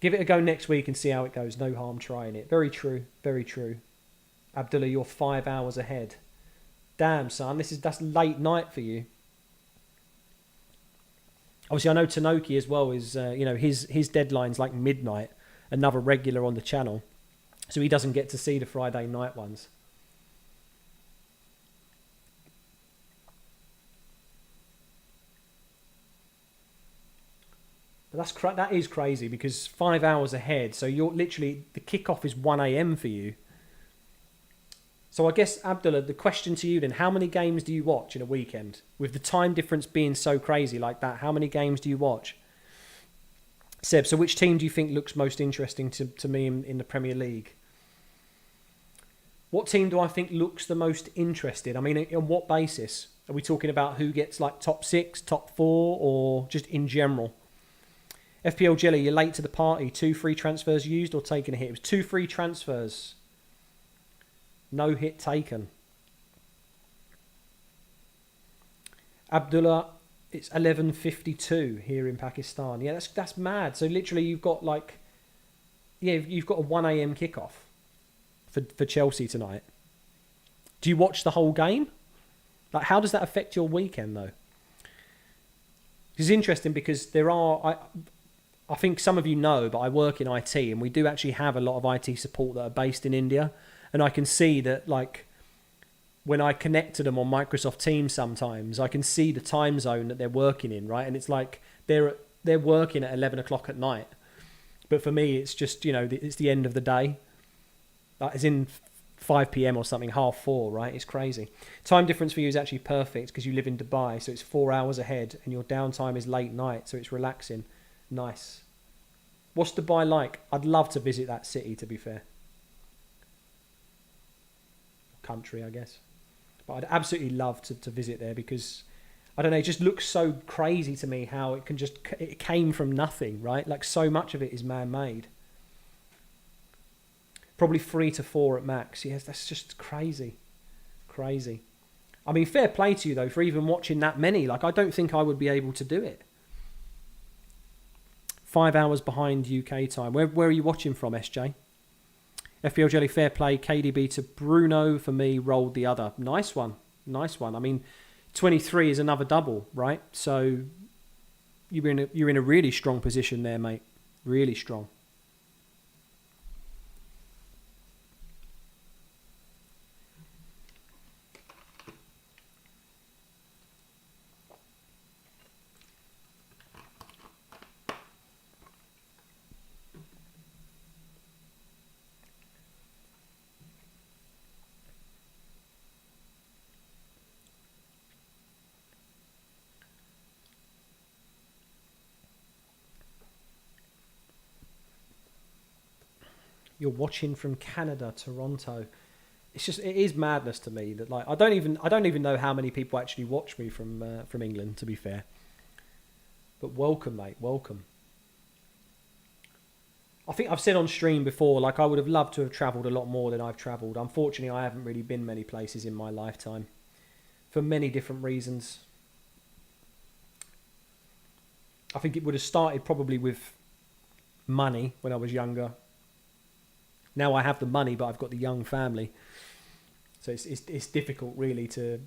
Give it a go next week and see how it goes. No harm trying it. Very true. Very true. Abdullah, you're 5 hours ahead. Damn, son, that's late night for you. Obviously, I know Tanoki as well is, his deadline's like midnight. Another regular on the channel, so he doesn't get to see the Friday night ones. But that is crazy because 5 hours ahead. So you're literally, the kickoff is 1 a.m. for you. So I guess, Abdullah, the question to you then, how many games do you watch in a weekend? With the time difference being so crazy like that, how many games do you watch? Seb, so which team do you think looks most interesting to me in the Premier League? What team do I think looks the most interested? I mean, on what basis? Are we talking about who gets like top 6, top 4, or just in general? FPL Jelly, you're late to the party. 2 free transfers used or taken a hit? It was 2 free transfers. No hit taken. Abdullah, it's 11:52 here in Pakistan. Yeah, that's mad. So literally you've got you've got a 1 a.m. kickoff for Chelsea tonight. Do you watch the whole game? Like, how does that affect your weekend though? It's interesting because I think some of you know, but I work in IT and we do actually have a lot of IT support that are based in India. And I can see that, like, when I connect to them on Microsoft Teams sometimes, I can see the time zone that they're working in, right? And it's like they're working at 11 o'clock at night. But for me, it's just, it's the end of the day. As in 5 p.m. or something, 4:30, right? It's crazy. Time difference for you is actually perfect because you live in Dubai, so it's 4 hours ahead, and your downtime is late night, so it's relaxing. Nice. What's Dubai like? I'd love to visit that city, to be fair. Country, I guess. But I'd absolutely love to visit there because, I don't know, it just looks so crazy to me how it came from nothing, right? Like so much of it is man-made. Probably 3 to 4 at max. Yes, that's just crazy. Crazy. I mean, fair play to you, though, for even watching that many. Like, I don't think I would be able to do it. 5 hours behind UK time. Where are you watching from, SJ? FPL Jelly, fair play. KDB to Bruno for me, rolled the other. Nice one. Nice one. I mean, 23 is another double, right? So you're in a really strong position there, mate. Really strong. You're watching from Canada, Toronto. It is madness to me that, like, I don't even know how many people actually watch me from England, to be fair. But welcome, mate, welcome. I think I've said on stream before, like, I would have loved to have travelled a lot more than I've travelled. Unfortunately, I haven't really been many places in my lifetime for many different reasons. I think it would have started probably with money when I was younger. Now I have the money, but I've got the young family, so it's difficult really to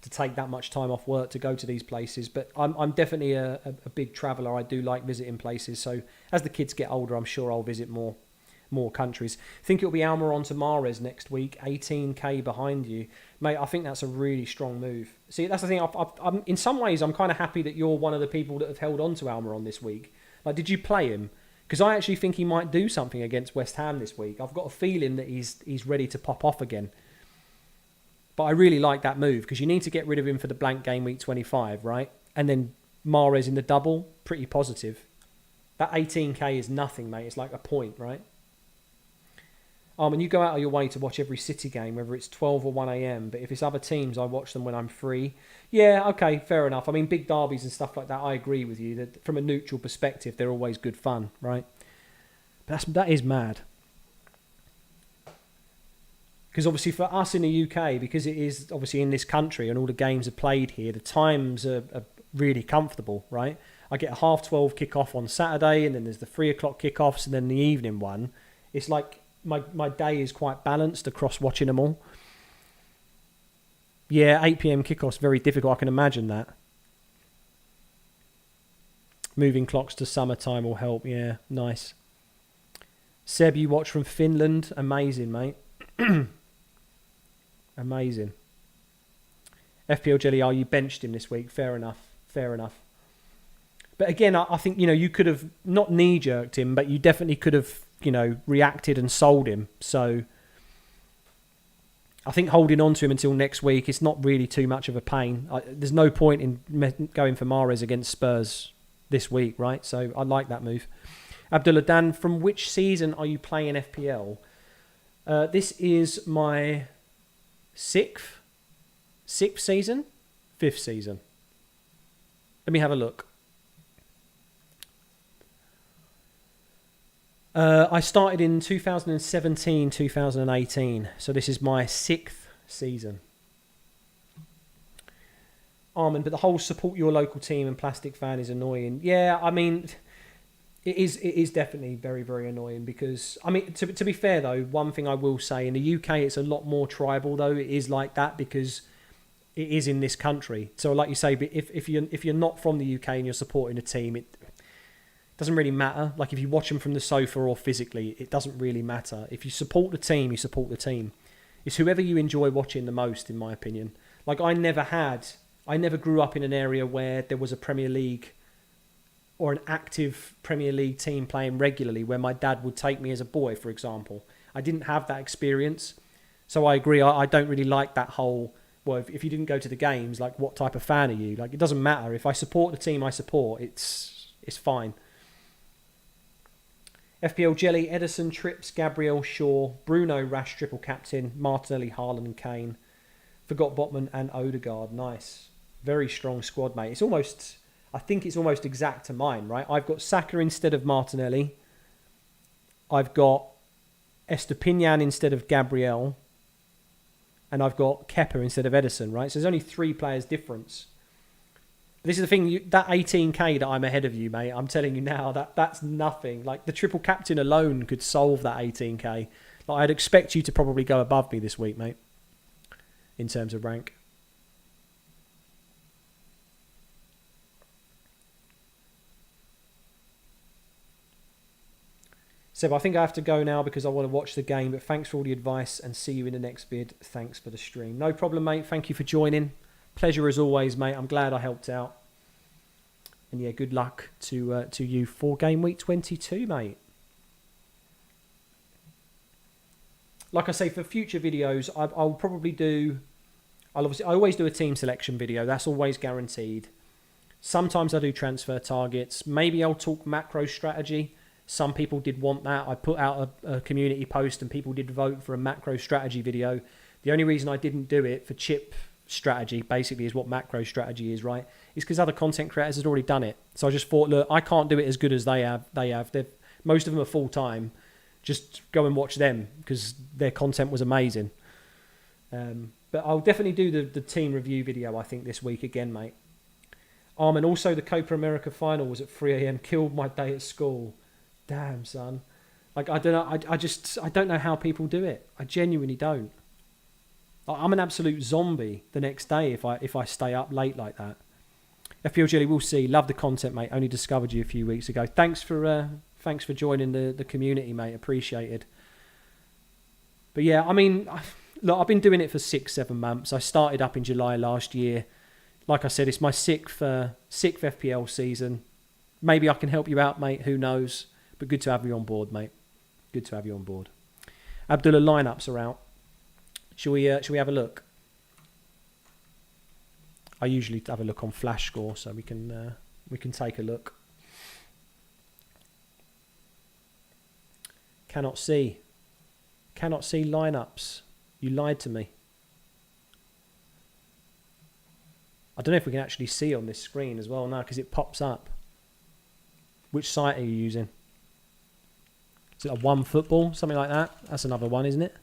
take that much time off work to go to these places. But I'm definitely a big traveller. I do like visiting places. So as the kids get older, I'm sure I'll visit more countries. I think it'll be Almiron to Mahrez next week. 18k behind you, mate. I think that's a really strong move. See, that's the thing. I'm in some ways I'm kind of happy that you're one of the people that have held on to Almiron this week. Like, did you play him? Because I actually think he might do something against West Ham this week. I've got a feeling that he's ready to pop off again. But I really like that move because you need to get rid of him for the blank game week 25, right? And then Mahrez in the double, pretty positive. That 18k is nothing, mate. It's like a point, right? And you go out of your way to watch every City game, whether it's 12 or 1 a.m. But if it's other teams, I watch them when I'm free. Yeah, okay, fair enough. I mean, big derbies and stuff like that, I agree with you. That from a neutral perspective, they're always good fun, right? But that is mad. Because obviously for us in the UK, because it is obviously in this country and all the games are played here, the times are really comfortable, right? I get a 12:30 kick-off on Saturday, and then there's the 3 o'clock kick-offs, and then the evening one. It's like my day is quite balanced across watching them all. Yeah, 8 p.m. kickoff's very difficult. I can imagine that. Moving clocks to summertime will help. Yeah, nice. Seb, you watch from Finland. Amazing, mate. Amazing. FPL Jelly, you benched him this week. Fair enough. Fair enough. But again, I think, you could have not knee-jerked him, but you definitely could have, reacted and sold him. So I think holding on to him until next week, it's not really too much of a pain. There's no point in going for Mahrez against Spurs this week, right? So I like that move. Abdullah Dan, from which season are you playing FPL? This is my sixth season? Fifth season. Let me have a look. I started in 2017, 2018. So this is my sixth season. Armin, but the whole support your local team and plastic fan is annoying. Yeah, I mean, it is definitely very, very annoying because, I mean, to be fair though, one thing I will say, in the UK it's a lot more tribal though. It is like that because it is in this country. So like you say, if you're not from the UK and you're supporting a team, it doesn't really matter. Like if you watch them from the sofa or physically, it doesn't really matter. If you support the team, you support the team. It's whoever you enjoy watching the most, in my opinion. Like I never grew up in an area where there was a Premier League or an active Premier League team playing regularly where my dad would take me as a boy, for example. I didn't have that experience. So I agree. I don't really like that whole, well, if you didn't go to the games, like, what type of fan are you? Like, it doesn't matter. If I support the team I support, it's fine. FPL Jelly, Edison, Trips, Gabriel, Shaw, Bruno, Rash, triple captain, Martinelli, Haaland and Kane. Forgot Botman and Odegaard. Nice. Very strong squad, mate. It's almost, I think it's almost exact to mine, right? I've got Saka instead of Martinelli. I've got Estepinian instead of Gabriel. And I've got Kepa instead of Edison, right? So there's only 3 players difference. This is the thing, that 18k that I'm ahead of you, mate. I'm telling you now, that's nothing. Like, the triple captain alone could solve that 18k. Like, I'd expect you to probably go above me this week, mate, in terms of rank. Seb, I think I have to go now because I want to watch the game, but thanks for all the advice and see you in the next vid. Thanks for the stream. No problem, mate. Thank you for joining. Pleasure as always, mate. I'm glad I helped out. And yeah, good luck to you for game week 22, mate. Like I say, for future videos, I'll probably do... I always do a team selection video. That's always guaranteed. Sometimes I do transfer targets. Maybe I'll talk macro strategy. Some people did want that. I put out a community post and people did vote for a macro strategy video. The only reason I didn't do it for chip strategy, basically, is what macro strategy is, right? It's because other content creators had already done it. So I just thought, look, I can't do it as good as they have. Most of them are full-time. Just go and watch them because their content was amazing. But I'll definitely do the team review video, I think, this week again, mate. And also the Copa America final was at 3 a.m. Killed my day at school. Damn, son. Like, I don't know. I don't know how people do it. I genuinely don't. I'm an absolute zombie the next day if I stay up late like that. FPL Jelly, we'll see. Love the content, mate. Only discovered you a few weeks ago. Thanks for joining the community, mate. Appreciated. But yeah, I mean, look, I've been doing it for 6-7 months. I started up in July last year. Like I said, it's my sixth FPL season. Maybe I can help you out, mate. Who knows? But good to have you on board, mate. Good to have you on board. Abdullah, lineups are out. Shall we have a look? I usually have a look on Flash Score, so we can take a look. Cannot see lineups. You lied to me. I don't know if we can actually see on this screen as well now because it pops up. Which site are you using? Is it a One Football? Something like that? That's another one, isn't it?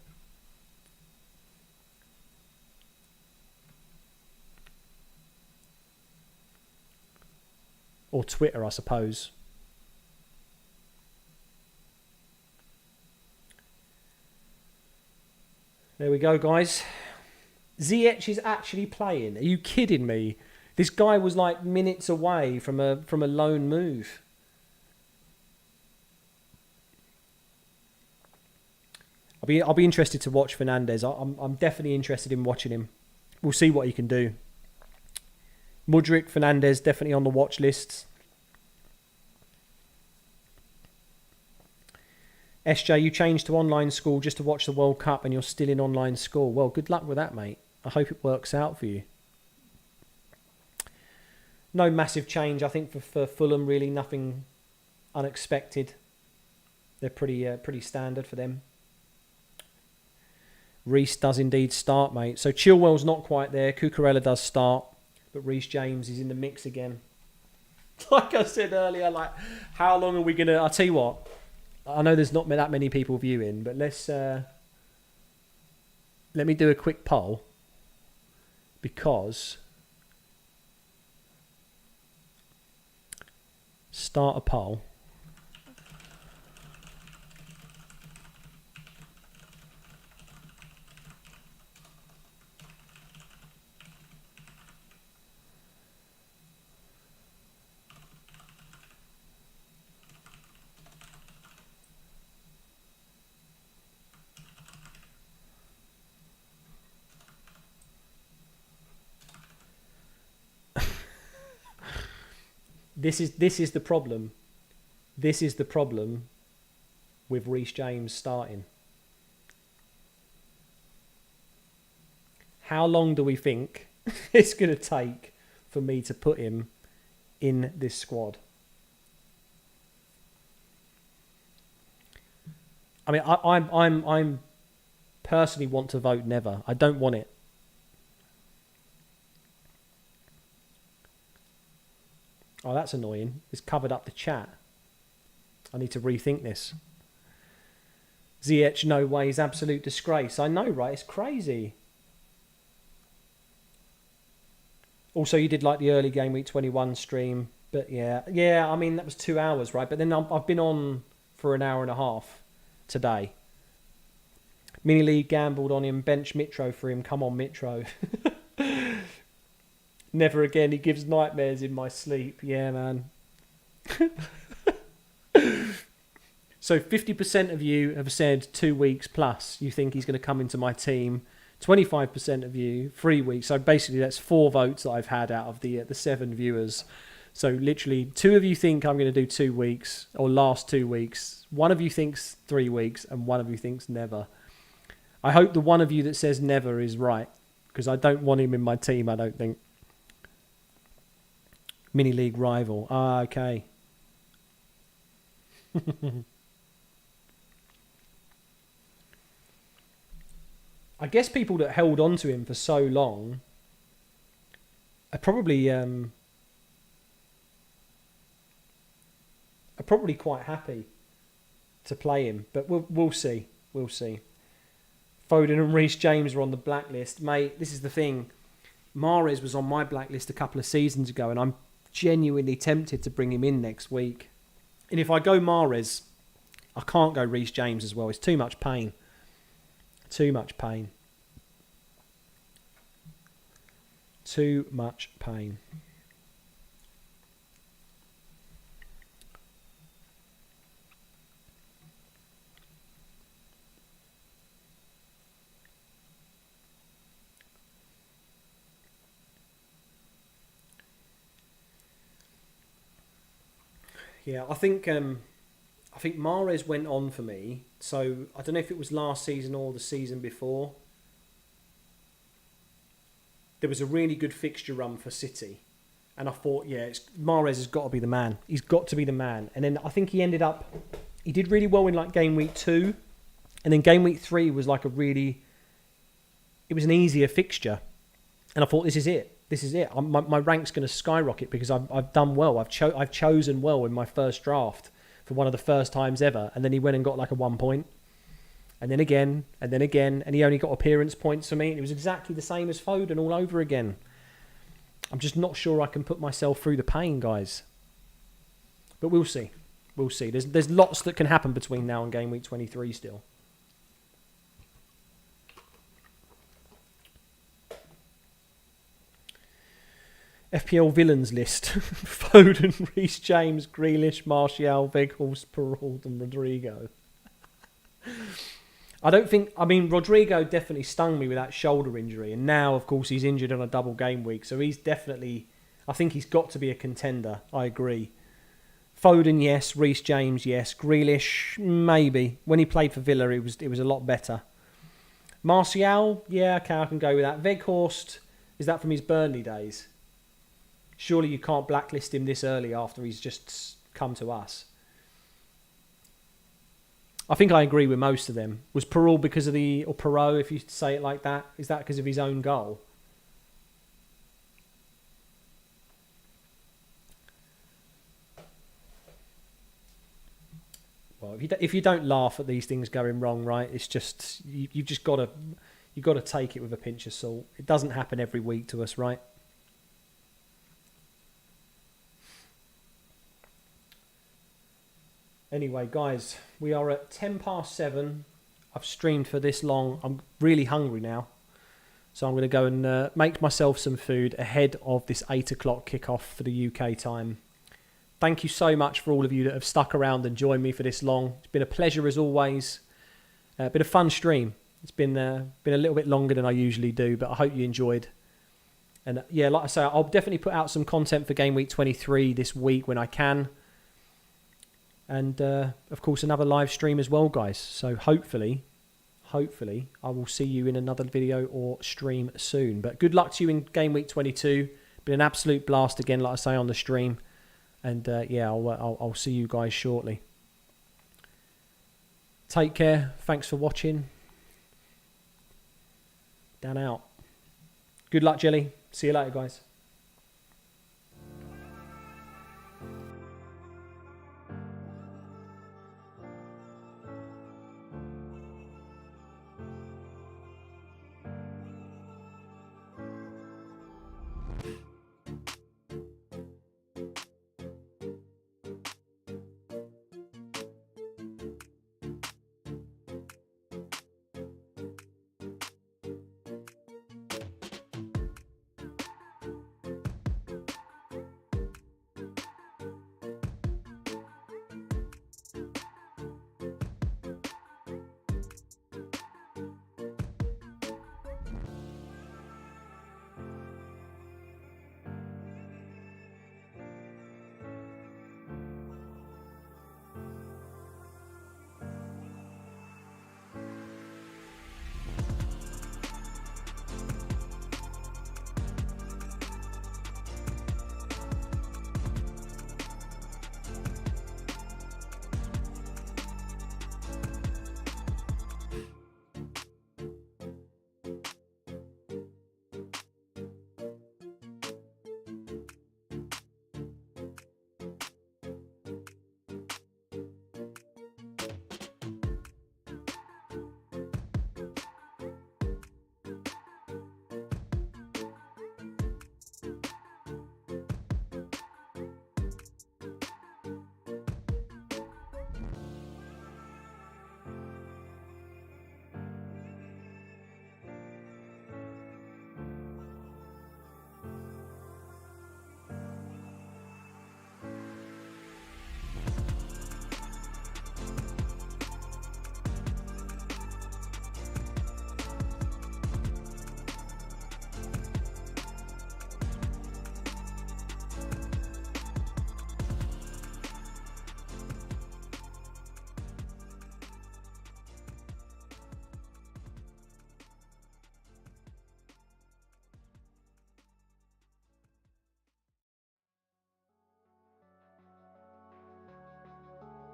Or Twitter, I suppose. There we go, guys. Ziyech is actually playing. Are you kidding me? This guy was like minutes away from a loan move. I'll be interested to watch Fernandes. I'm definitely interested in watching him. We'll see what he can do. Mudryk, Fernandes, definitely on the watch list. SJ, you changed to online school just to watch the World Cup and you're still in online school. Well, good luck with that, mate. I hope it works out for you. No massive change, I think, for Fulham, really. Nothing unexpected. They're pretty standard for them. Reece does indeed start, mate. So Chilwell's not quite there. Cucurella does start. But Reece James is in the mix again. Like I said earlier, like, how long are we going to... I'll tell you what. I know there's not that many people viewing, but let's... let me do a quick poll. Because... Start a poll. This is the problem. This is the problem with Reece James starting. How long do we think it's going to take for me to put him in this squad? I mean, I'm personally want to vote never. I don't want it. Oh, that's annoying. It's covered up the chat. I need to rethink this. ZH, no way, is absolute disgrace. I know, right? It's crazy. Also, you did like the early Game Week 21 stream. But yeah, I mean, that was 2 hours, right? But then I've been on for an hour and a half today. Mini League gambled on him, bench Mitro for him. Come on, Mitro. Never again. He gives nightmares in my sleep. Yeah, man. So 50% of you have said 2 weeks plus. You think he's going to come into my team. 25% of you, 3 weeks. So basically that's 4 votes that I've had out of the 7 viewers. So literally 2 of you think I'm going to do 2 weeks or last 2 weeks. 1 of you thinks 3 weeks and 1 of you thinks never. I hope the 1 of you that says never is right because I don't want him in my team, I don't think. Mini League rival. Ah, okay. I guess people that held on to him for so long are probably quite happy to play him, but we'll see. We'll see. Foden and Reece James are on the blacklist, mate. This is the thing. Mahrez was on my blacklist a couple of seasons ago, and I'm genuinely tempted to bring him in next week. And if I go Mahrez, I can't go Reece James as well. It's too much pain. Too much pain. Too much pain. Yeah, I think Mahrez went on for me. So I don't know if it was last season or the season before. There was a really good fixture run for City, and I thought, yeah, Mahrez has got to be the man. He's got to be the man. And then I think he did really well in like Game Week 2, and then Game Week 3 was like it was an easier fixture, and I thought, this is it. This is it. My rank's going to skyrocket because I've done well. I've chosen well in my first draft for one of the first times ever, and then he went and got like a 1 point, and then again, and he only got appearance points for me, and it was exactly the same as Foden all over again. I'm just not sure I can put myself through the pain, guys. But we'll see. We'll see. There's lots that can happen between now and Game Week 23 still. FPL villains list. Foden, Reece James, Grealish, Martial, Weghorst, Perrault and Rodrigo. Rodrigo definitely stung me with that shoulder injury, and now, of course, he's injured on a double game week, so he's definitely, I think he's got to be a contender. I agree. Foden, yes. Reece James, yes. Grealish, maybe. When he played for Villa, it was a lot better. Martial, yeah, okay, I can go with that. Weghorst, is that from his Burnley days? Surely you can't blacklist him this early after he's just come to us. I think I agree with most of them. Was Perrault because of or Perrault, if you say it like that, is that because of his own goal? Well, if you don't laugh at these things going wrong, right? It's just you've just got to take it with a pinch of salt. It doesn't happen every week to us, right? Anyway, guys, we are at 7:10. I've streamed for this long. I'm really hungry now. So I'm going to go and make myself some food ahead of this 8 o'clock kickoff for the UK time. Thank you so much for all of you that have stuck around and joined me for this long. It's been a pleasure as always. Been a fun stream. It's been a little bit longer than I usually do, but I hope you enjoyed. And yeah, like I say, I'll definitely put out some content for Game Week 23 this week when I can. And, of course, another live stream as well, guys. So hopefully hopefully I will see you in another video or stream soon. But good luck to you in Game Week 22. Been an absolute blast again, like I say, on the stream. And yeah, I'll see you guys shortly. Take care. Thanks for watching. Dan out. Good luck, Jelly. See you later, guys.